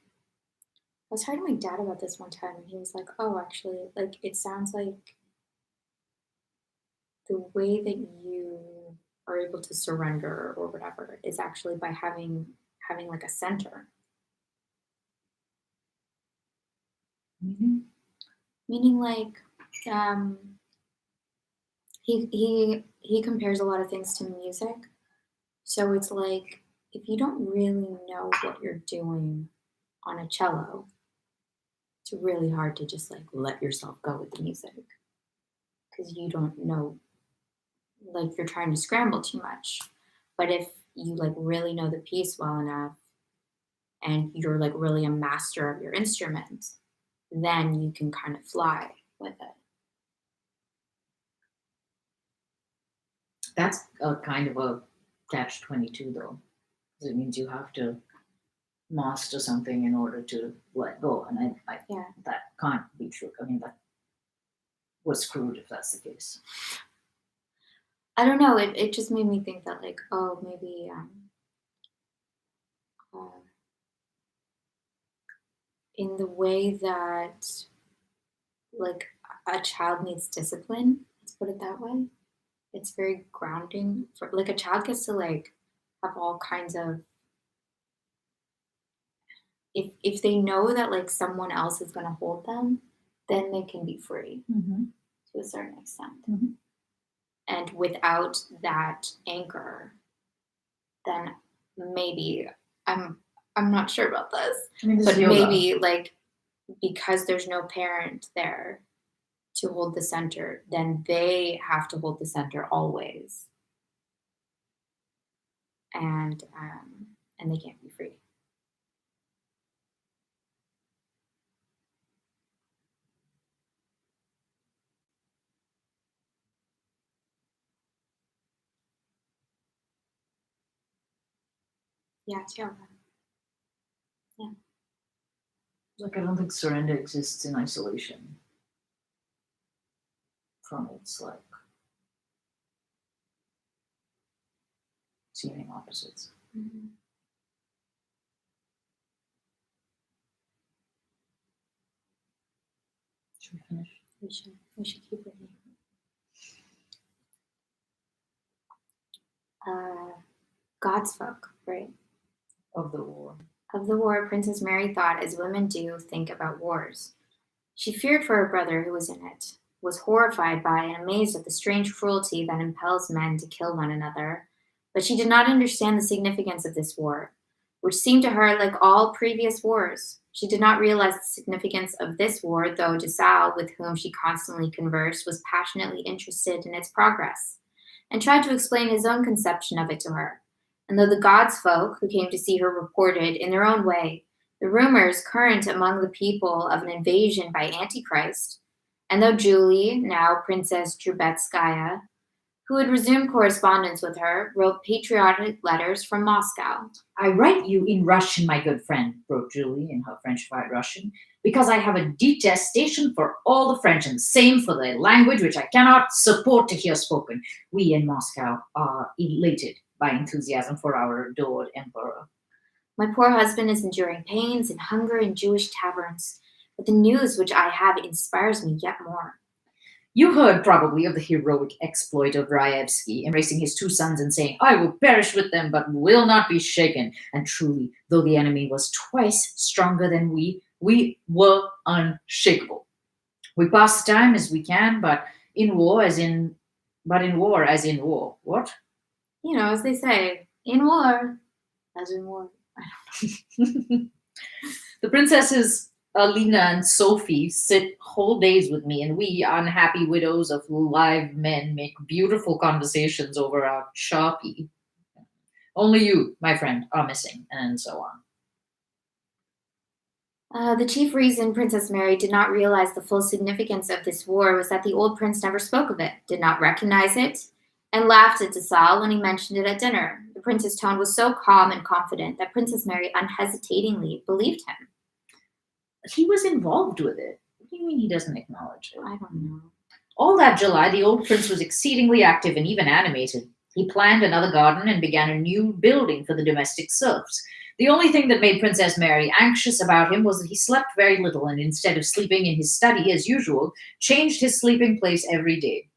I was talking to my dad about this one time, and he was like, "Oh, actually, like it sounds like the way that you are able to surrender or whatever is actually by having like a center." Mm-hmm. Meaning like um, he compares a lot of things to music. So it's like if you don't really know what you're doing on a cello, it's really hard to just like let yourself go with the music because you don't know, like you're trying to scramble too much. But if you like really know the piece well enough and you're like really a master of your instrument, then you can kind of fly with it. That's a kind of a catch 22 though, because it means you have to master something in order to let go, and Yeah. that can't be true. I mean, that was screwed if that's the case. I don't know. It just made me think that like, oh, maybe uh, in the way that like a child needs discipline, let's put it that way. It's very grounding for like a child gets to like have all kinds of if they know that like someone else is going to hold them, then they can be free to a certain extent. Mhm. And without that anchor, then maybe I'm not sure about this, I mean, this but is yoga. maybe like because there's no parent there to hold the center, then they have to hold the center always, and they can't be free. Yeah, it's yoga. Like, I don't think surrender exists in isolation from its like seeming opposites. Mm-hmm. Should we finish? We should keep reading. God's folk, right? Of the war. Of the war, Princess Mary thought as women do think about wars. She feared for her brother who was in it, was horrified by and amazed at the strange cruelty that impels men to kill one another, but she did not understand the significance of this war, which seemed to her like all previous wars. She did not realize the significance of this war, though de Sales, with whom she constantly conversed, was passionately interested in its progress, and tried to explain his own conception of it to her. And though the gods folk who came to see her reported, in their own way, the rumors current among the people of an invasion by Antichrist, and though Julie, now Princess Drubetskaya, who had resumed correspondence with her, wrote patriotic letters from Moscow. I write you in Russian, my good friend, wrote Julie in her Frenchified Russian, because I have a detestation for all the French, and the same for the language which I cannot support to hear spoken. We in Moscow are elated by enthusiasm for our adored emperor. My poor husband is enduring pains and hunger in Jewish taverns, but the news which I have inspires me yet more. You heard probably of the heroic exploit of Raevsky, embracing his 2 sons and saying, I will perish with them, but will not be shaken. And truly, though the enemy was twice stronger than we were unshakable. We pass the time as we can, but in war as in war. What? You know, as they say, in war, as in war. The princesses Alina and Sophie sit whole days with me, and we, unhappy widows of live men, make beautiful conversations over our sharpie. Only you, my friend, are missing, and so on. The chief reason Princess Mary did not realize the full significance of this war was that the old prince never spoke of it, did not recognize it, and laughed at de Sales when he mentioned it at dinner. The prince's tone was so calm and confident that Princess Mary unhesitatingly believed him. He was involved with it. What do you mean he doesn't acknowledge it? I don't know. All that July, the old prince was exceedingly active and even animated. He planned another garden and began a new building for the domestic serfs. The only thing that made Princess Mary anxious about him was that he slept very little, and instead of sleeping in his study as usual, changed his sleeping place every day.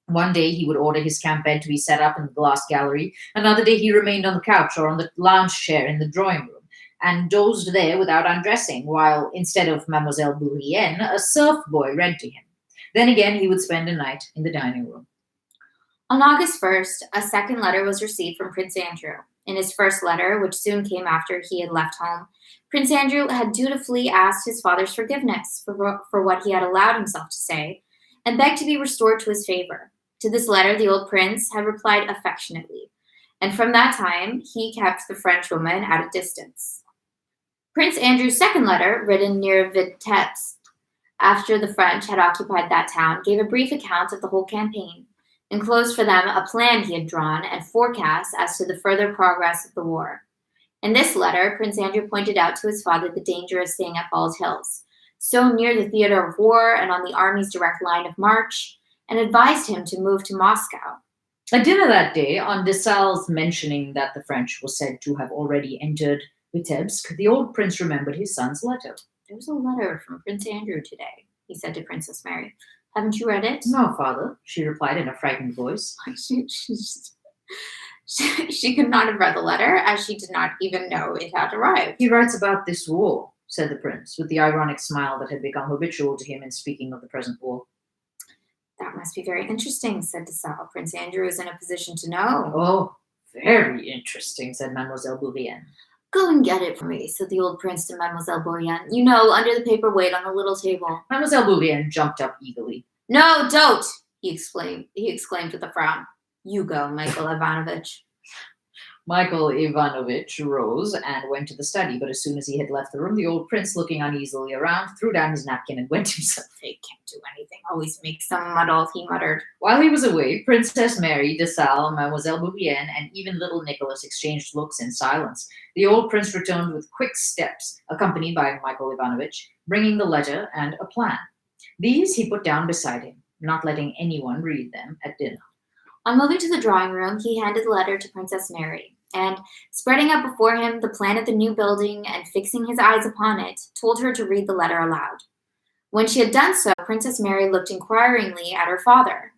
One day he would order his camp bed to be set up in the glass gallery. Another day he remained on the couch or on the lounge chair in the drawing room, and dozed there without undressing, while instead of Mademoiselle Bourrienne, a serf boy read to him. Then again he would spend a night in the dining room. On August 1st, a second letter was received from Prince Andrew. In his first letter, which soon came after he had left home, Prince Andrew had dutifully asked his father's forgiveness for what he had allowed himself to say, and begged to be restored to his favor. To this letter, the old prince had replied affectionately, and from that time he kept the Frenchwoman at a distance. Prince Andrew's second letter, written near Vitebsk, after the French had occupied that town, gave a brief account of the whole campaign, enclosed for them a plan he had drawn and forecasts as to the further progress of the war. In this letter, Prince Andrew pointed out to his father the danger of staying at Bald Hills, so near the theater of war and on the army's direct line of march, and advised him to move to Moscow. At dinner that day, on de Sales mentioning that the French were said to have already entered Vitebsk, the old prince remembered his son's letter. There's a letter from Prince Andrew today, he said to Princess Mary. Haven't you read it? No, father, she replied in a frightened voice. She could not have read the letter, as she did not even know it had arrived. He writes about this war, said the prince, with the ironic smile that had become habitual to him in speaking of the present war. That must be very interesting, said de Sal. Prince Andrew is in a position to know. Oh, very interesting, said Mademoiselle Bourienne. Go and get it for me, said the old prince to Mademoiselle Bourienne. You know, under the paperweight on the little table. Mademoiselle Bourienne jumped up eagerly. No, don't, he exclaimed with a frown. You go, Michael Ivanovich. Michael Ivanovich rose and went to the study, but as soon as he had left the room, the old prince, looking uneasily around, threw down his napkin and went himself. They can't do anything, always make some muddle, he muttered. While he was away, Princess Mary, de Sal, Mademoiselle Bourienne, and even little Nicholas exchanged looks in silence. The old prince returned with quick steps, accompanied by Michael Ivanovich, bringing the letter and a plan. These he put down beside him, not letting anyone read them at dinner. On moving to the drawing room, he handed the letter to Princess Mary, and, spreading out before him the plan of the new building and fixing his eyes upon it, told her to read the letter aloud. When she had done so, Princess Mary looked inquiringly at her father.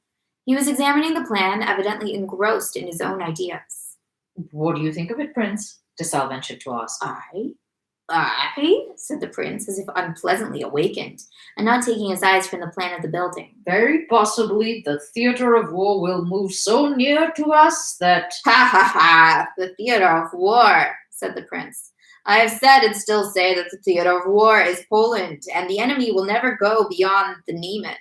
He was examining the plan, evidently engrossed in his own ideas. What do you think of it, Prince? de Sal ventured to ask. I, said the prince, as if unpleasantly awakened, and not taking his eyes from the plan of the building. Very possibly the theatre of war will move so near to us that... Ha ha ha, the theatre of war, said the prince. I have said and still say that the theatre of war is Poland, and the enemy will never go beyond the Niemen.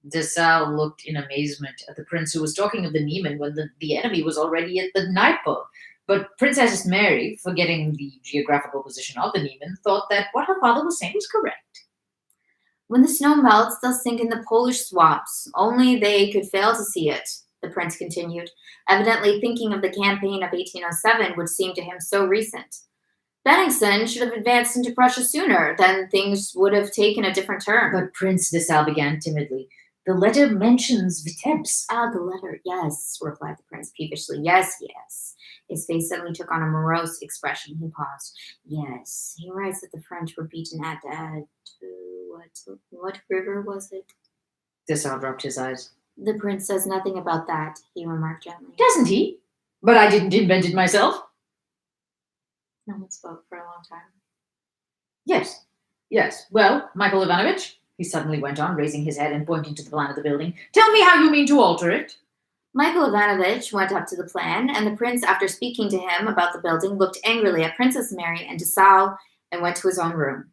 De Sal looked in amazement at the prince, who was talking of the Niemen when the enemy was already at the Dnieper. But Princess Mary, forgetting the geographical position of the Niemen, thought that what her father was saying was correct. When the snow melts, they'll sink in the Polish swamps. Only they could fail to see it, the prince continued, evidently thinking of the campaign of 1807, which seemed to him so recent. Bennigsen should have advanced into Prussia sooner, then things would have taken a different turn. But Prince de Sal began timidly. The letter mentions Vitebsk. Ah, the letter, yes, replied the prince peevishly. Yes. His face suddenly took on a morose expression. He paused. Yes, he writes that the French were beaten at what river was it? De Sal dropped his eyes. The prince says nothing about that, he remarked gently. Doesn't he? But I didn't invent it myself. No one spoke for a long time. Yes. Well, Michael Ivanovich, he suddenly went on, raising his head and pointing to the plan of the building. Tell me how you mean to alter it. Michael Ivanovich went up to the plan, and the prince, after speaking to him about the building, looked angrily at Princess Mary and de Sal and went to his own room.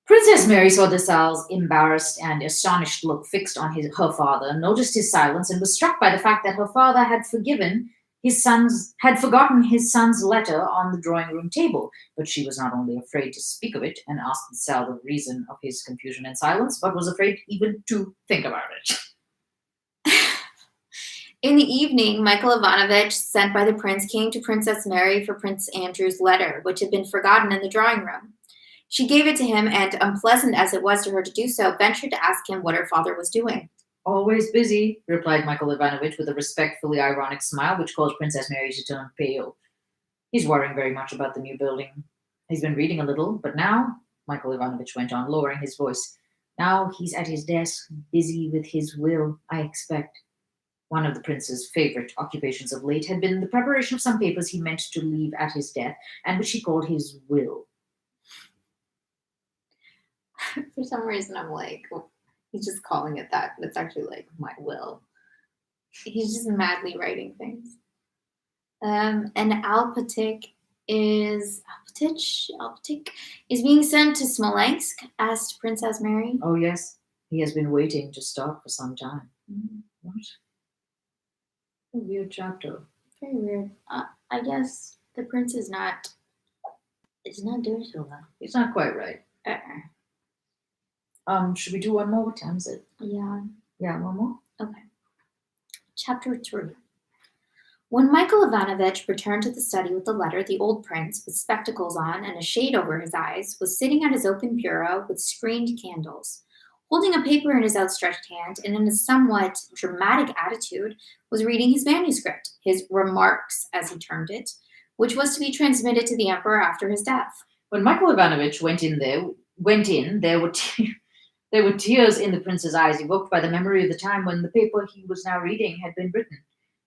Princess Mary saw de Sal's embarrassed and astonished look fixed on her father, noticed his silence, and was struck by the fact that her father had forgotten his son's letter on the drawing room table. But she was not only afraid to speak of it and ask de Sal the reason of his confusion and silence, but was afraid even to think about it. In the evening, Michael Ivanovich, sent by the prince, came to Princess Mary for Prince Andrew's letter, which had been forgotten in the drawing room. She gave it to him, and, unpleasant as it was to her to do so, ventured to ask him what her father was doing. Always busy, replied Michael Ivanovich with a respectfully ironic smile, which caused Princess Mary to turn pale. He's worrying very much about the new building. He's been reading a little, but now, Michael Ivanovich went on, lowering his voice, now he's at his desk, busy with his will, I expect. One of the prince's favorite occupations of late had been the preparation of some papers he meant to leave at his death, and which he called his will. For some reason, I'm like, he's just calling it that, but it's actually like my will. He's just madly writing things. And Alpatik is being sent to Smolensk, asked Princess Mary. Oh, yes. He has been waiting to start for some time. What? A weird chapter. Very weird. I guess the prince is not doing so well. He's not quite right. Should we do one more? What time is it? Yeah, one more? Okay. Chapter 3. When Michael Ivanovich returned to the study with the letter, the old prince, with spectacles on and a shade over his eyes, was sitting at his open bureau with screened candles. Holding a paper in his outstretched hand and in a somewhat dramatic attitude, was reading his manuscript, his remarks, as he termed it, which was to be transmitted to the emperor after his death. When Michael Ivanovich went in, there were tears in the prince's eyes, evoked by the memory of the time when the paper he was now reading had been written.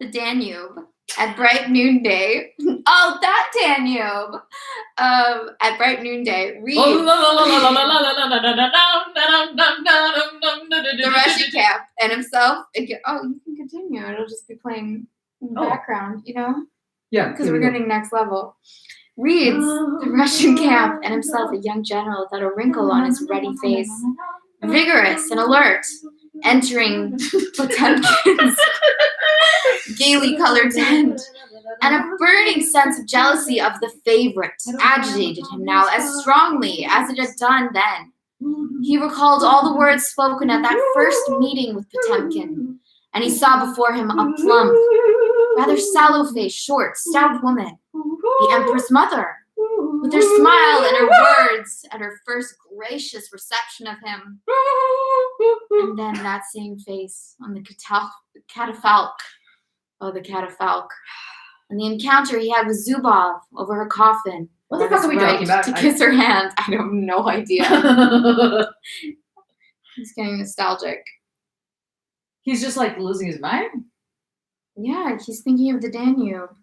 the Danube at bright noonday. Oh, that Danube! At bright noonday, reads the Russian camp and himself. Oh, you can continue. It'll just be playing in the background, you know? Yeah. Because we're getting next level. Reads the Russian camp and himself, a young general without a wrinkle on his ruddy face, vigorous and alert, entering Potemkin's gaily colored tent. And a burning sense of jealousy of the favorite agitated him now as strongly as it had done then. He recalled all the words spoken at that first meeting with Potemkin, and he saw before him a plump, rather sallow-faced, short, stout woman, the Empress Mother, with her smile and her words at her first gracious reception of him. And then that same face on the catafalque. Oh, the catafalque. And the encounter he had with Zubov over her coffin. What the fuck are we talking about? To kiss her hand. I have no idea. He's getting nostalgic. He's just like losing his mind? Yeah, he's thinking of the Danube.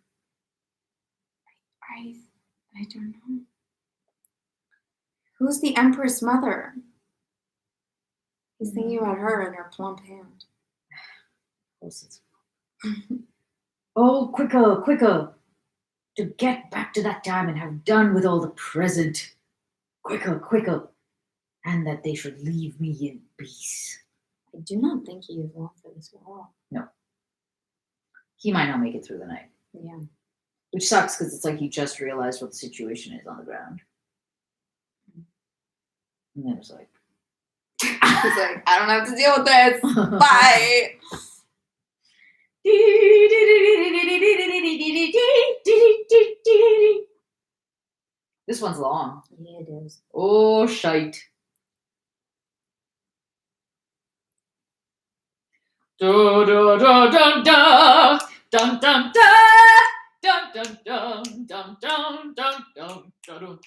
I don't know. Who's the Empress Mother? He's thinking about her and her plump hand. Oh, quicker, quicker. To get back to that time and have done with all the present. Quicker, quicker. And that they should leave me in peace. I do not think he is long for this world. No. He might not make it through the night. Yeah. Which sucks because it's like he just realized what the situation is on the ground. And then it's like... He's like, I don't have to deal with this. Bye. This one's long. Yeah, it is. Oh, shite. Do do do dum dum dum dum dum dum dum dum dum dum dum dum dum.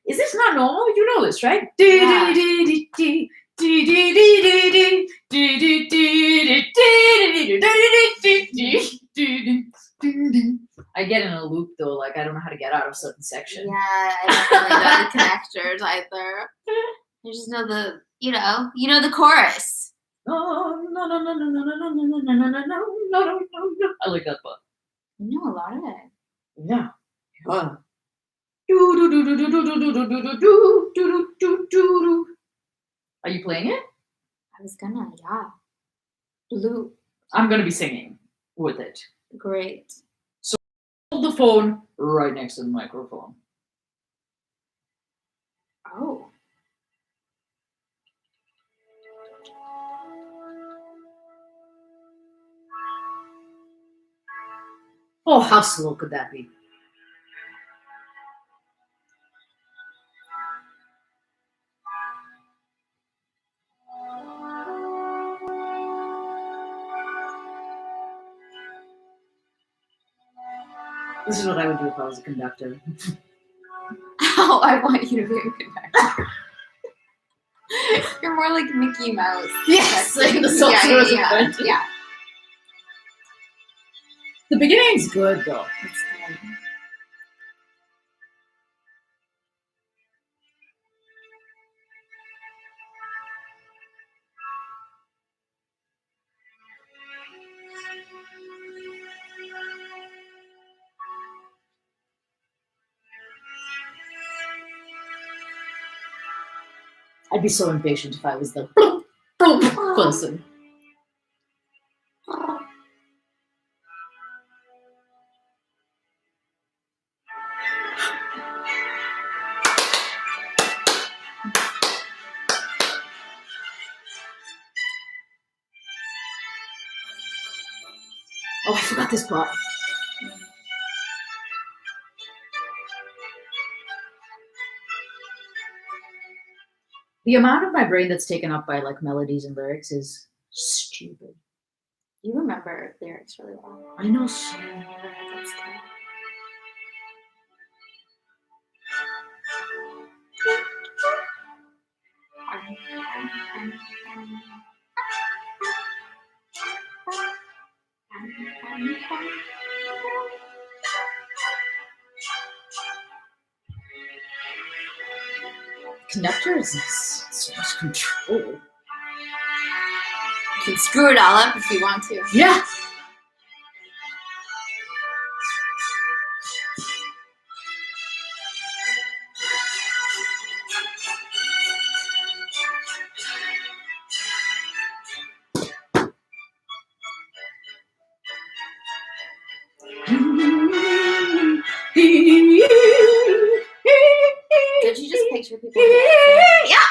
Is this not normal? You know this, right? Yeah. I get in a loop though, like I don't know how to get out of certain sections. Yeah, I don't really know the connectors either. I just know the, you know the chorus. No, no, no, no, no, no, no, no, no, no, no, no, no, no, no. I like that part. You know a lot of it. Yeah. Are you playing it? I was gonna, yeah. Blue. I'm gonna be singing with it. Great. Hold the phone right next to the microphone. Oh. Oh, how slow could that be? This is what I would do if I was a conductor. Oh, I want you to be a conductor. You're more like Mickey Mouse. Yes, like the yeah, Sorcerer's yeah, Apprentice. yeah. The beginning's good though. It's good. I'd be so impatient if I was the person. Oh, I forgot this part. The amount of my brain that's taken up by like melodies and lyrics is stupid. You remember lyrics really well. I know so. That's good. Conductor is so much control. You can screw it all up if you want to. Yeah. Did you just picture people dancing? Yeah.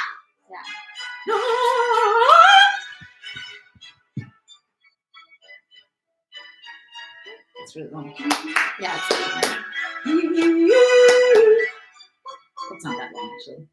Yeah. It's really long. Yeah, it's good. It's not that long, actually.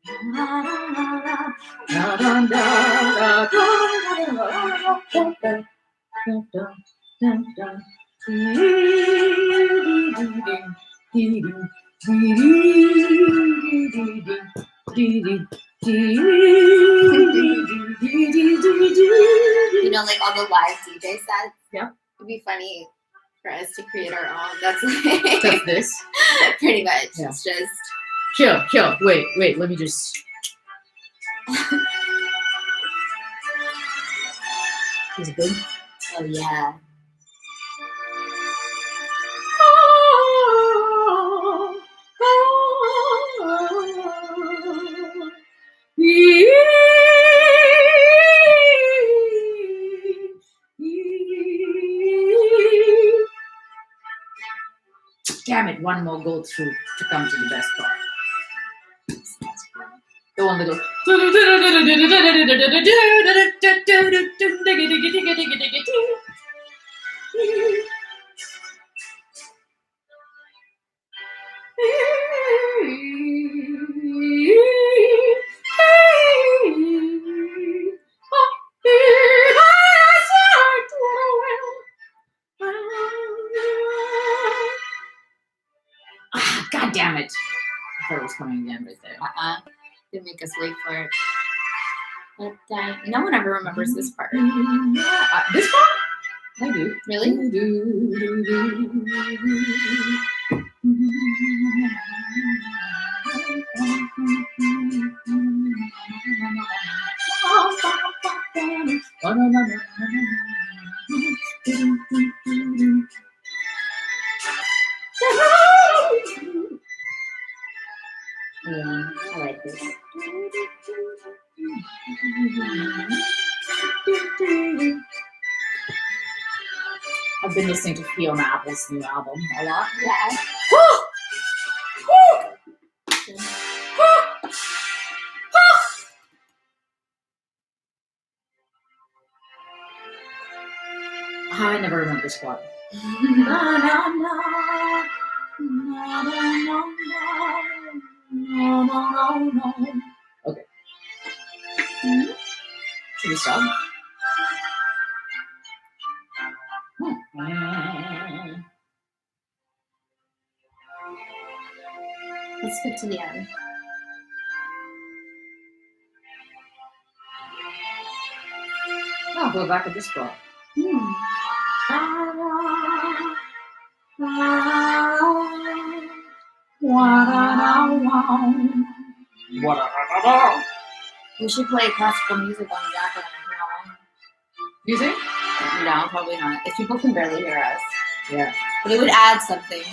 You know, like all the live DJ sets? Yeah. It'd be funny for us to create our own. That's like That's this. pretty much. Yeah. It's just Chill. Wait, let me just. Is it good? oh yeah. Damn it, one more go through to come to the best part. The one that goes. Ah, God damn it. I thought it was coming again right there. They make us wait for it. But no one ever remembers this part. This part? I do. Really? Yeah, I like this. I've been listening to Fiona Apple's new album a lot. Yeah. I never remember this part. Okay. Should we stop? Let's skip to the end. Oh, go back at this part. We should play classical music on the background. You think? No, probably not. If people can barely hear us. Yeah. But it would add something.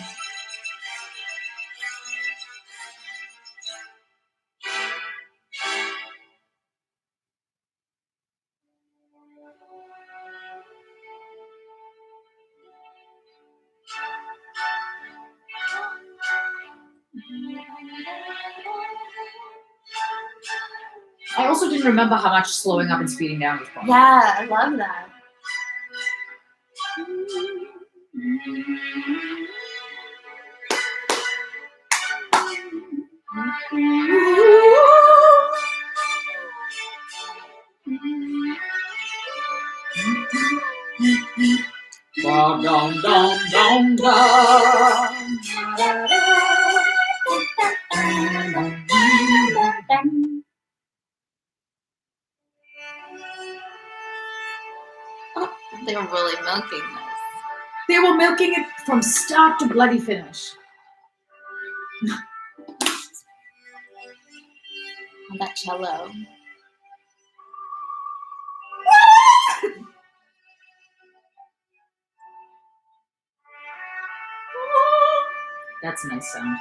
I also didn't remember how much slowing up and speeding down was part. Yeah, I love that. really milking this. They were milking it from start to bloody finish. On that cello. That's a nice sound.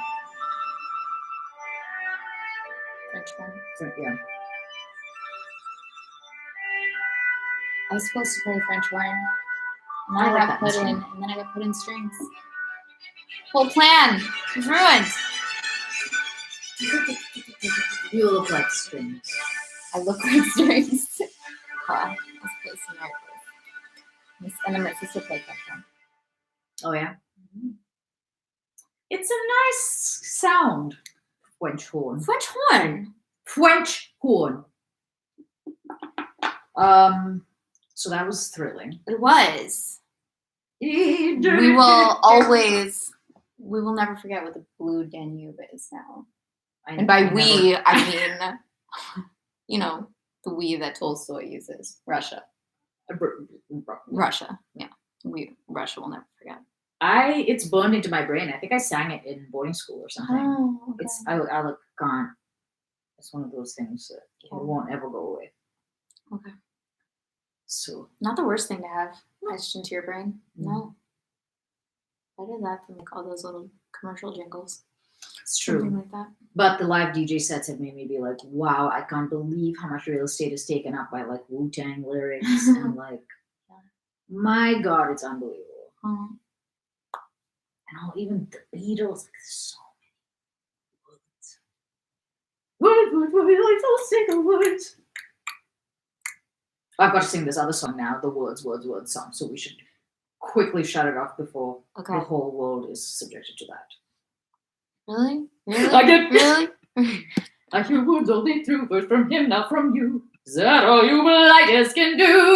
French horn. Yeah. I was supposed to play French horn. And I then like I that got put in, instrument. and then I got put in strings. Whole plan was ruined. You look like strings. I look like strings. Let's play some right. And then my sister played French horn. Oh yeah. It's a nice sound. French horn. French horn. French horn. So that was thrilling. It was. We will never forget what the Blue Danube is now. And by we, I mean, you know, the we that Tolstoy uses. Russia. Russia. Yeah. Russia will never forget. It's burned into my brain. I think I sang it in boarding school or something. Oh, okay. I can't. It's one of those things that it won't ever go away. Okay. So not the worst thing to have etched into your brain. No. Better that than like all those little commercial jingles. It's true. Something like that. But the live DJ sets have made me be like, wow, I can't believe how much real estate is taken up by like Wu-Tang lyrics and like, my God, it's unbelievable. And even the Beatles, like so many words. What like those single words? I've got to sing this other song now, the words song. So we should quickly shut it off before the whole world is subjected to that. Really? Really? I hear words only through, but from him, not from you. Is that all you lighters can do?